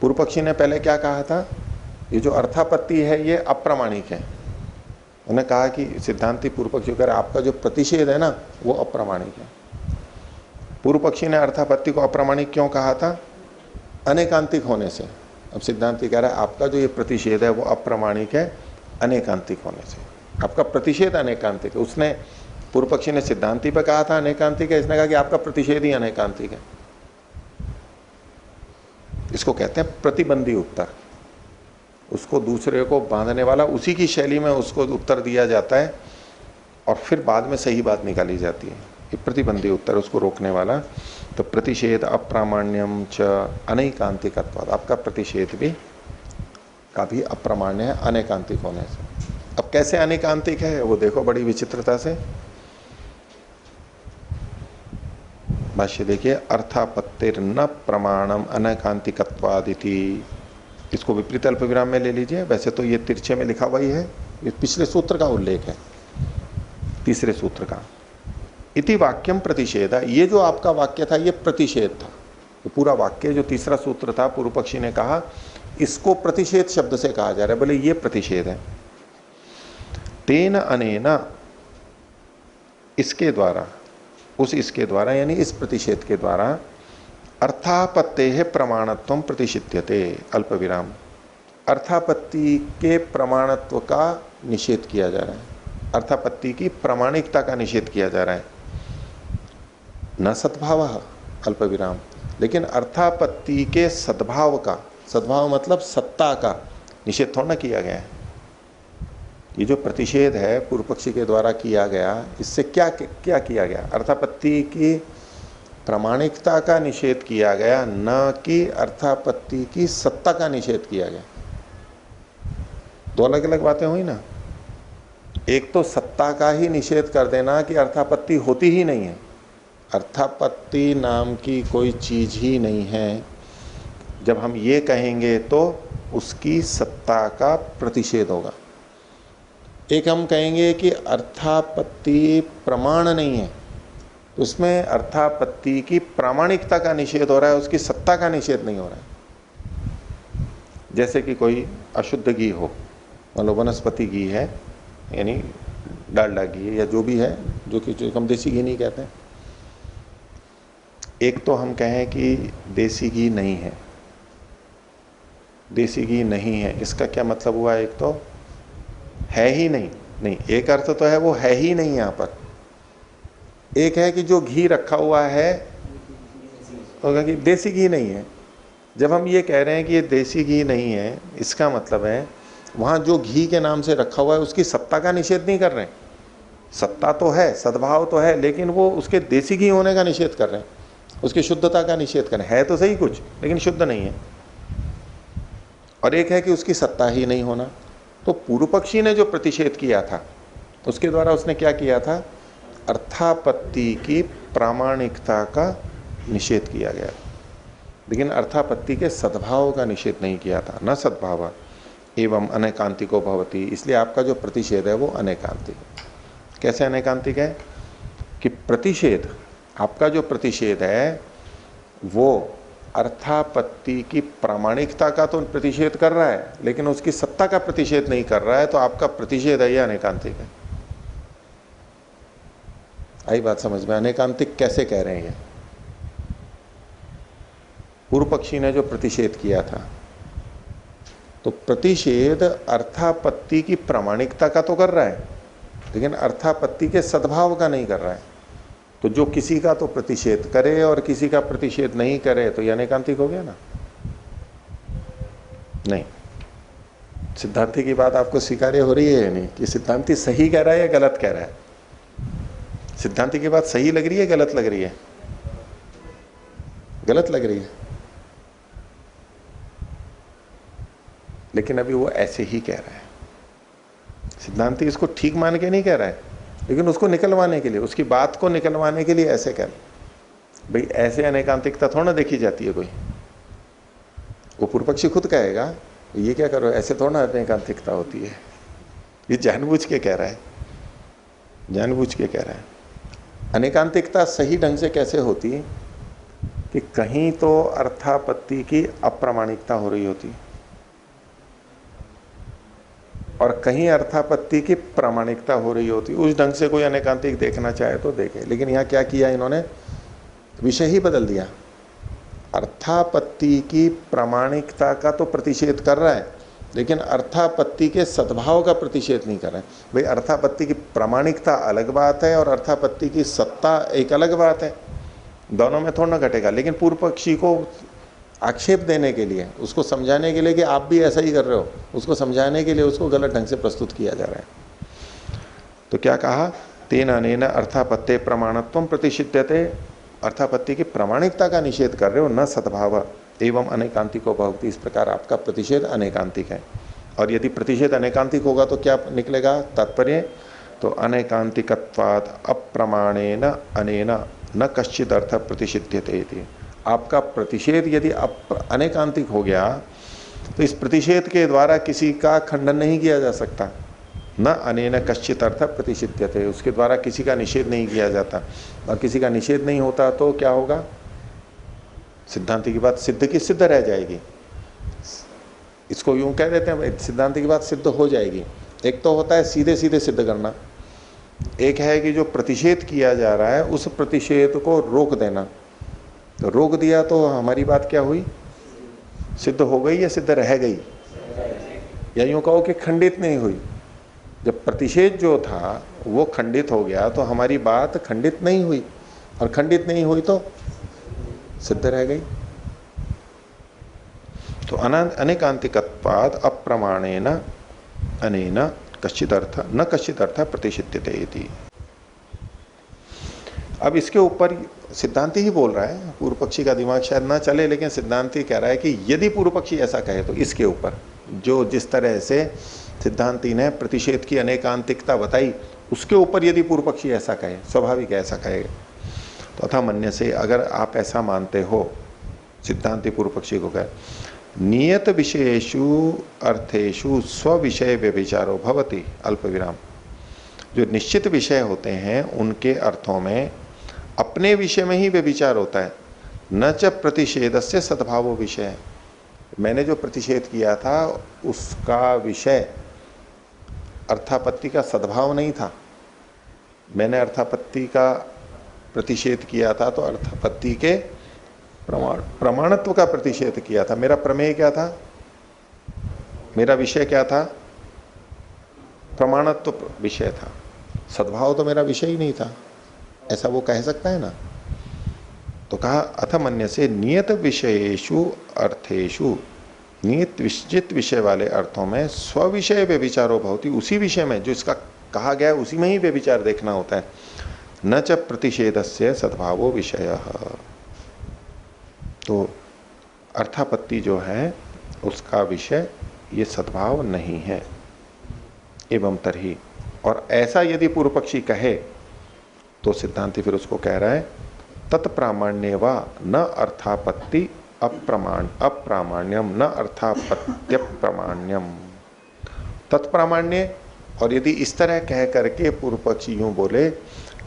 पूर्व पक्षी ने पहले क्या कहा था, ये जो अर्थापत्ति है ये अप्रामाणिक है। उन्होंने कहा कि सिद्धांती पूर्व पक्षी कह रहा आपका जो प्रतिषेध है ना वो अप्रामाणिक है। पूर्व पक्षी ने अर्थापत्ति को अप्रामाणिक क्यों कहा था, अनेकांतिक होने से। अब सिद्धांती कह रहा है आपका जो ये प्रतिषेध है वो अप्रामाणिक है अनेकांतिक होने से। आपका प्रतिषेध अनेकांतिक है। उसने पूर्व पक्षी ने सिद्धांति पर कहा था अनेकांतिक है, इसने कहा कि आपका प्रतिषेध ही अनेकांतिक है। इसको कहते हैं प्रतिबंधी उत्तर। उसको दूसरे को बांधने वाला, उसी की शैली में उसको उत्तर दिया जाता है और फिर बाद में सही बात निकाली जाती है। ये प्रतिबंधी उत्तर, उसको रोकने वाला। तो प्रतिषेध अप्रामाण्यम च अनैकांतिकत्वात्, आपका प्रतिषेध भी का भी अप्रामाण्य है अनेकांतिक होने से। अब कैसे अनेकांतिक है वो देखो बड़ी विचित्रता से। भाष्य देखिए, अर्थापत्तिर न प्रमाणम अनेकांतिकत्वादिति। इसको विपरीत अल्प विराम में ले लीजिए। वैसे तो ये तिरछे में लिखा हुआ ही है, ये पिछले सूत्र का उल्लेख है, तीसरे सूत्र का। इति वाक्यम प्रतिषेध, ये जो आपका वाक्य था ये प्रतिषेध था। तो पूरा वाक्य जो तीसरा सूत्र था पूर्व पक्षी ने कहा इसको प्रतिषेध शब्द से कहा जा रहा है, बोले ये प्रतिषेध है। तेन अनेना, इसके द्वारा, उस इसके द्वारा यानी इस प्रतिषेध के द्वारा अर्थापत्ते है प्रमाणत्व प्रतिषिध्यते अल्प विराम, अर्थापत्ति के प्रमाणत्व का निषेध किया जा रहा है, अर्थापत्ति की प्रामाणिकता का निषेध किया जा रहा है। न सद्भाव अल्प विराम, लेकिन अर्थापत्ति के सद्भाव का, सद्भाव मतलब सत्ता का निषेध थोड़ा ना किया गया है। ये जो प्रतिषेध है पूर्व पक्षी के द्वारा किया गया, इससे क्या क्या किया गया, अर्थापत्ति की प्रामाणिकता का निषेध किया गया, न कि अर्थापत्ति की सत्ता का निषेध किया गया। दो अलग अलग बातें हुई ना। एक तो सत्ता का ही निषेध कर देना कि अर्थापत्ति होती ही नहीं है, अर्थापत्ति नाम की कोई चीज ही नहीं है। जब हम ये कहेंगे तो उसकी सत्ता का प्रतिषेध होगा। एक हम कहेंगे कि अर्थापत्ति प्रमाण नहीं है, तो उसमें अर्थापत्ति की प्रामाणिकता का निषेध हो रहा है, उसकी सत्ता का निषेध नहीं हो रहा है। जैसे कि कोई अशुद्ध घी हो, मान लो वनस्पति घी है यानी डालडा घी है या जो भी है, जो कि हम देसी घी नहीं कहते हैं। एक तो हम कहें कि देसी घी नहीं है, देसी घी नहीं है, इसका क्या मतलब हुआ, एक तो है ही नहीं, नहीं एक अर्थ तो है वो है ही नहीं यहाँ पर। एक है कि जो घी रखा हुआ है होगा कि देसी घी नहीं है। जब हम ये कह रहे हैं कि ये देसी घी नहीं है, इसका मतलब है वहां जो घी के नाम से रखा हुआ है उसकी सत्ता का निषेध नहीं कर रहे हैं। सत्ता तो है, सद्भाव तो है, लेकिन वो उसके देसी घी होने का निषेध कर रहे हैं, उसकी शुद्धता का निषेध कर रहे हैं। है तो सही कुछ, लेकिन शुद्ध नहीं है। और एक है कि उसकी सत्ता ही नहीं होना। तो पूर्व पक्षी ने जो प्रतिषेध किया था उसके द्वारा उसने क्या किया था, अर्थापत्ति की प्रामाणिकता का निषेध किया गया, लेकिन अर्थापत्ति के सद्भाव का निषेध नहीं किया था। न सद्भाव एवं अनेकांतिको भवति, इसलिए आपका जो प्रतिषेध है वो अनेकांतिक। कैसे अनेकांतिक है कि प्रतिषेध, आपका जो प्रतिषेध है वो अर्थापत्ति की प्रामाणिकता का तो प्रतिषेध कर रहा है, लेकिन उसकी सत्ता का प्रतिषेध नहीं कर रहा है। तो आपका प्रतिषेध है यह अनेकांतिक है। आई बात समझ में, अनेकांतिक कैसे कह रहे हैं। पूर्व पक्षी ने जो प्रतिषेध किया था, तो प्रतिषेध अर्थापत्ति की प्रामाणिकता का तो कर रहा है, लेकिन अर्थापत्ति के सद्भाव का नहीं कर रहा है। तो जो किसी का तो प्रतिषेध करे और किसी का प्रतिषेध नहीं करे तो यह अनेकांतिक हो गया ना। नहीं, सिद्धांति की बात आपको स्वीकार्य हो रही है या नहीं, कि सिद्धांति सही कह रहा है या गलत कह रहा है। सिद्धांति की बात सही लग रही है, गलत लग रही है, गलत लग रही है, लेकिन अभी वो ऐसे ही कह रहा है। सिद्धांति इसको ठीक मान के नहीं कह रहा है, लेकिन उसको निकलवाने के लिए, उसकी बात को निकलवाने के लिए ऐसे कर, भाई ऐसे अनेकांतिकता थोड़ा ना देखी जाती है कोई। वो पूर्व पक्षी खुद कहेगा ये क्या करो, ऐसे थोड़ा ना अनेकांतिकता होती है। ये जानबूझ के कह रहा है, जानबूझ के कह रहा है। अनेकांतिकता सही ढंग से कैसे होती है कि कहीं तो अर्थापत्ति की अप्रामाणिकता हो रही होती और कहीं अर्थापत्ति की प्रामाणिकता हो रही होती। उस ढंग से कोई अनेकांतिक देखना चाहे तो देखे, लेकिन यहां क्या किया इन्होंने, विषय ही बदल दिया। अर्थापत्ति की प्रामाणिकता का तो प्रतिषेध कर रहा है, लेकिन अर्थापत्ति के सद्भाव का प्रतिषेध नहीं कर रहा है। भाई अर्थापत्ति की प्रामाणिकता अलग बात है और अर्थापत्ति की सत्ता एक अलग बात है, दोनों में थोड़ा ना घटेगा। लेकिन पूर्व पक्षी को आक्षेप देने के लिए, उसको समझाने के लिए कि आप भी ऐसा ही कर रहे हो, उसको समझाने के लिए उसको गलत ढंग से प्रस्तुत किया जा रहा है। तो क्या कहा, तेन अनेन अर्थापत्ते प्रमाणत्व प्रतिषिध्यते, अर्थापत्ति की प्रामाणिकता का निषेध कर रहे हो, न सद्भाव एवं अनेकांतिको भवति, इस प्रकार आपका प्रतिषेध अनेकांतिक है। और यदि प्रतिषेध अनेकांतिक होगा तो क्या निकलेगा तात्पर्य, तो अनेकांतिकत्वात् अप्रमाणेन अनेन न कश्चिद अर्थ प्रतिषिध्यते इति। आपका प्रतिषेध यदि अनेकांतिक हो गया तो इस प्रतिषेध के द्वारा किसी का खंडन नहीं किया जा सकता। न अनेन कश्चित अर्थ प्रतिषिध्यते, उसके द्वारा किसी का निषेध नहीं किया जाता। और किसी का निषेध नहीं होता तो क्या होगा, सिद्धांति की बात सिद्ध की सिद्ध रह जाएगी। इसको यूं कह देते हैं सिद्धांति की बात सिद्ध हो जाएगी। एक तो होता है सीधे सीधे सिद्ध करना, एक है कि जो प्रतिषेध किया जा रहा है उस प्रतिषेध को रोक देना। तो रोक दिया तो हमारी बात क्या हुई, सिद्ध हो गई या सिद्ध रह गई, या यूं कहो कि खंडित नहीं हुई। जब प्रतिषेध जो था वो खंडित हो गया तो हमारी बात खंडित नहीं हुई, और खंडित नहीं हुई तो सिद्ध रह गई। तो अनेकांतिकत्वात् अप्रमाणेन अनेन कश्चित अर्थ न कश्चित अर्थ प्रतिषिध्यते इति। अब इसके ऊपर सिद्धांति ही बोल रहा है, पूर्व पक्षी का दिमाग शायद ना चले, लेकिन सिद्धांति कह रहा है कि यदि पूर्व पक्षी ऐसा कहे तो इसके ऊपर जो जिस तरह से सिद्धांति ने प्रतिषेध की अनेकांतिकता बताई उसके ऊपर यदि पूर्व पक्षी ऐसा कहे, स्वाभाविक ऐसा कहेगा, तो अथा मन्य से, अगर आप ऐसा मानते हो, सिद्धांति पूर्व पक्षी को कहे नियत विषयेषु अर्थेषु स्विषय व्यभिचारो भवति अल्प विराम, जो निश्चित विषय होते हैं उनके अर्थों में अपने विषय में ही व्यभिचार होता है। न च प्रतिषेधस्य सद्भावो विषय, मैंने जो प्रतिषेध किया था उसका विषय अर्थापत्ति का सद्भाव नहीं था। मैंने अर्थापत्ति का प्रतिषेध किया था तो अर्थापत्ति के प्रमाणत्व का प्रतिषेध किया था। मेरा प्रमेय क्या था, मेरा विषय क्या था, प्रमाणत्व विषय था, सद्भाव तो मेरा विषय ही नहीं था। ऐसा वो कह सकता है ना। तो कहा अथ मन्य से नियत विषयेषु अर्थेषु, नियत निश्चित विषय वाले अर्थों में स्विषय व्यभिचारो भवति, उसी विषय में जो इसका कहा गया है उसी में ही व्यभिचार देखना होता है। न च प्रतिषेधस्य सद्भावो विषय, तो अर्थापत्ति जो है उसका विषय ये सद्भाव नहीं है। एवं तरही, और ऐसा यदि पूर्व पक्षी कहे तो सिद्धांति फिर उसको कह रहा है तत्प्रामाण्य वा न अर्थापत्ति अप्रामाण्यम न अर्थापत्य प्रामाण्यम। तत्प्रामाण्य, और यदि इस तरह कह करके पूर्व पक्षी यूं बोले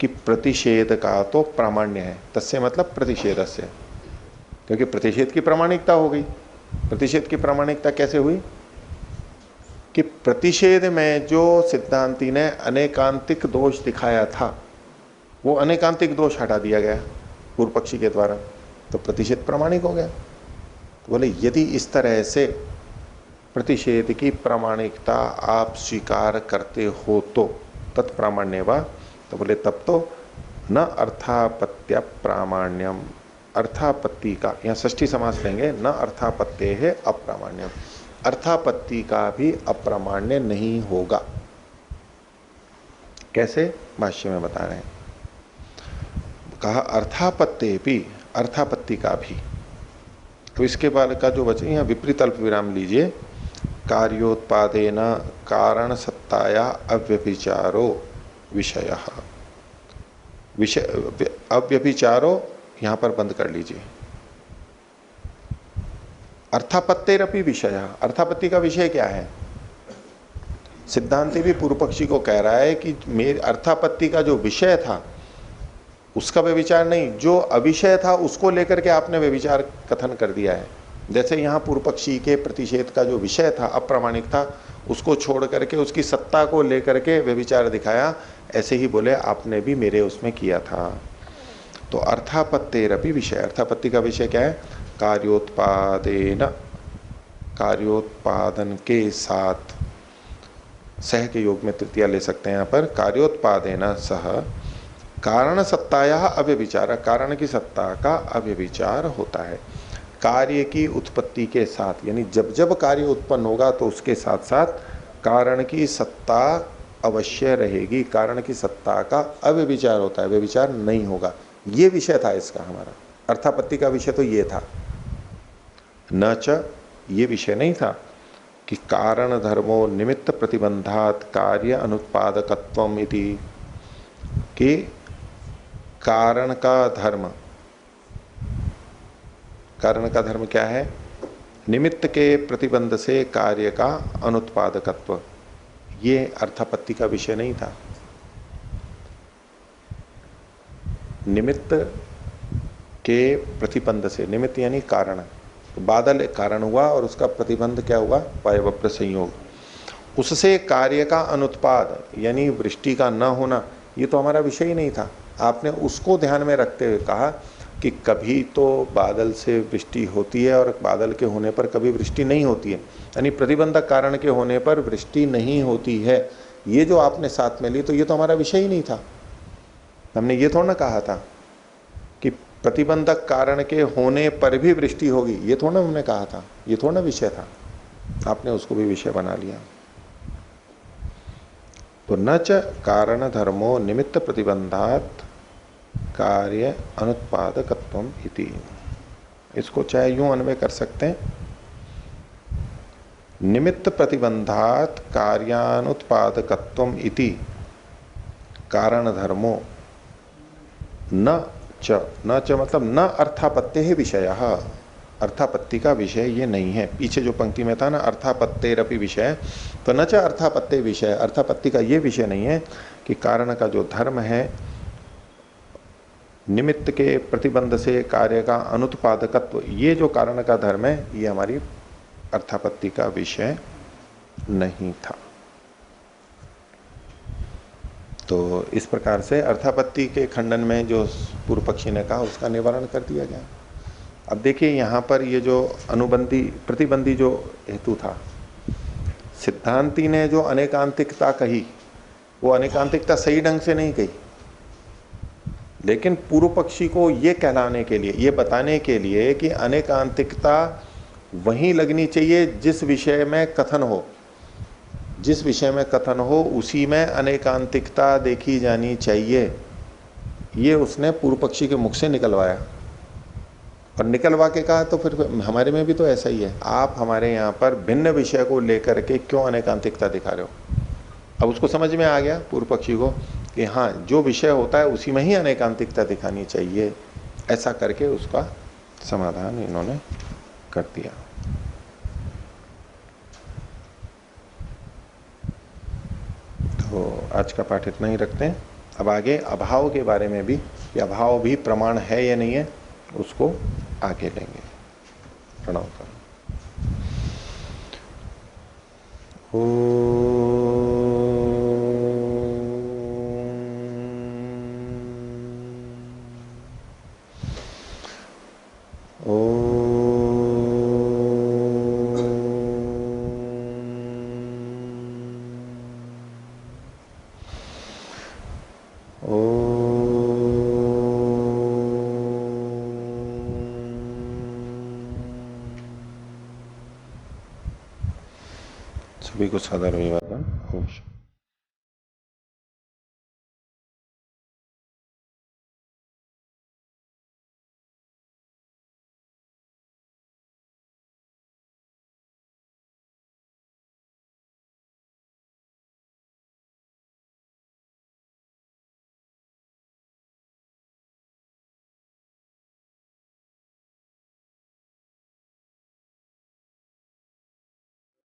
कि प्रतिषेध का तो प्रामाण्य है, तस्य मतलब प्रतिषेध से, क्योंकि प्रतिषेध की प्रामाणिकता हो गई। प्रतिषेध की प्रामाणिकता कैसे हुई कि प्रतिषेध में जो सिद्धांति ने अनेकांतिक दोष दिखाया था वो अनेकांतिक दोष हटा दिया गया पूर्व पक्षी के द्वारा, तो प्रतिषेध प्रामाणिक हो गया। तो बोले यदि इस तरह से प्रतिषेध की प्रामाणिकता आप स्वीकार करते हो तो तत्प्रामाण्य वा, तो बोले तब तो न अर्थापत्य प्रामाण्यम, अर्थापत्ति का, यहाँ षष्ठी समास लेंगे, न अर्थापत्ते है अप्रामाण्यम, अर्थापत्ति का भी अप्रामाण्य नहीं होगा। कैसे, भाष्य में बता रहे हैं। कहा अर्थापत्ते भी, अर्थापत्ति का भी, तो इसके बाद का जो वचन यहाँ विपरीत अल्प विराम लीजिए, कार्योत्पादेन कारण सत्ताया अव्यभिचारो विषय, विषय अव्यभिचारो, यहां पर बंद कर लीजिए। अर्थापत्तेरपि विषय, अर्थापत्ति का विषय क्या है? सिद्धांति भी पूर्व पक्षी को कह रहा है कि मेरी अर्थापत्ति का जो विषय था उसका व्यभिचार नहीं, जो अविषय था उसको लेकर के आपने व्यभिचार कथन कर दिया है। जैसे यहां पूर्व पक्षी के प्रतिषेध का जो विषय था अप्रामाणिक था, उसको छोड़ करके उसकी सत्ता को लेकर के व्यभिचार दिखाया, ऐसे ही बोले आपने भी मेरे उसमें किया था। तो अर्थापत्तेरपि विषय, अर्थापत्ति का विषय क्या है? कार्योत्पादेन, कार्योत्पादन के साथ, सह के योग में तृतीया ले सकते हैं यहां पर, कार्योत्पादेन सह कारण सत्ताया अव्यभिचार, कारण की सत्ता का अव्यभिचार होता है। कार्य की उत्पत्ति के साथ, यानी जब जब कार्य उत्पन्न होगा तो उसके साथ साथ कारण की सत्ता अवश्य रहेगी, कारण की सत्ता का अव्यभिचार होता है, व्यभिचार नहीं होगा। ये विषय था इसका हमारा, अर्थापत्ति का विषय तो ये था। न च, ये विषय नहीं था कि कारण धर्मो निमित्त प्रतिबंधात कार्य अनुत्पादकत्वम इति, कि कारण का धर्म, कारण का धर्म क्या है? निमित्त के प्रतिबंध से कार्य का अनुत्पादकत्व, ये अर्थापत्ति का विषय नहीं था। निमित्त के प्रतिबंध से, निमित्त यानी कारण, तो बादल एक कारण हुआ और उसका प्रतिबंध क्या हुआ? वायवप्र संयोग, उससे कार्य का अनुत्पाद यानी वृष्टि का न होना, ये तो हमारा विषय ही नहीं था। आपने उसको ध्यान में रखते हुए कहा कि कभी तो बादल से वृष्टि होती है और बादल के होने पर कभी वृष्टि नहीं होती है, यानी प्रतिबंधक कारण के होने पर वृष्टि नहीं होती है। ये जो आपने साथ में ली, तो ये तो हमारा विषय ही नहीं था। हमने ये थोड़ा ना कहा था कि प्रतिबंधक कारण के होने पर भी वृष्टि होगी, ये थोड़ा ना हमने कहा था, ये थोड़ा ना विषय था। आपने उसको भी विषय बना लिया। तो न च कारण धर्मो निमित्त प्रतिबंधात कार्य अनुत्पादकत्वम इति, इसको चाहे यूं अन्वय कर सकते हैं, निमित्त प्रतिबंधात कार्यानुत्पादकत्वम इति कारण धर्मो न च, न च मतलब न अर्थापत्ते ही विषय, अर्थापत्ति का विषय ये नहीं है। पीछे जो पंक्ति में था ना अर्थापत्तेरपि विषय, तो न च अर्थापत्ते विषय, अर्थापत्ति का ये विषय नहीं है कि कारण का जो धर्म है, निमित्त के प्रतिबंध से कार्य का अनुत्पादकत्व, ये जो कारण का धर्म है, ये हमारी अर्थापत्ति का विषय नहीं था। तो इस प्रकार से अर्थापत्ति के खंडन में जो पूर्व पक्षी ने कहा उसका निवारण कर दिया गया। अब देखिए यहां पर ये जो अनुबंधी प्रतिबंधी जो हेतु था, सिद्धांति ने जो अनेकांतिकता कही, वो अनेकांतिकता सही ढंग से नहीं कही, लेकिन पूर्व पक्षी को ये कहलाने के लिए, ये बताने के लिए कि अनेकांतिकता वहीं लगनी चाहिए जिस विषय में कथन हो, जिस विषय में कथन हो उसी में अनेकांतिकता देखी जानी चाहिए, ये उसने पूर्व पक्षी के मुख से निकलवाया। और निकलवा के कहा तो फिर हमारे में भी तो ऐसा ही है, आप हमारे यहाँ पर भिन्न विषय को लेकर के क्यों अनेकांतिकता दिखा रहे हो? अब उसको समझ में आ गया पूर्व पक्षी को कि हाँ, जो विषय होता है उसी में ही अनेकांतिकता दिखानी चाहिए, ऐसा करके उसका समाधान इन्होंने कर दिया। तो आज का पाठ इतना ही रखते हैं। अब आगे अभाव के बारे में भी, कि अभाव भी प्रमाण है या नहीं है, उसको आगे लेंगे। प्रणव करो। सभी को सादर अभिवादन।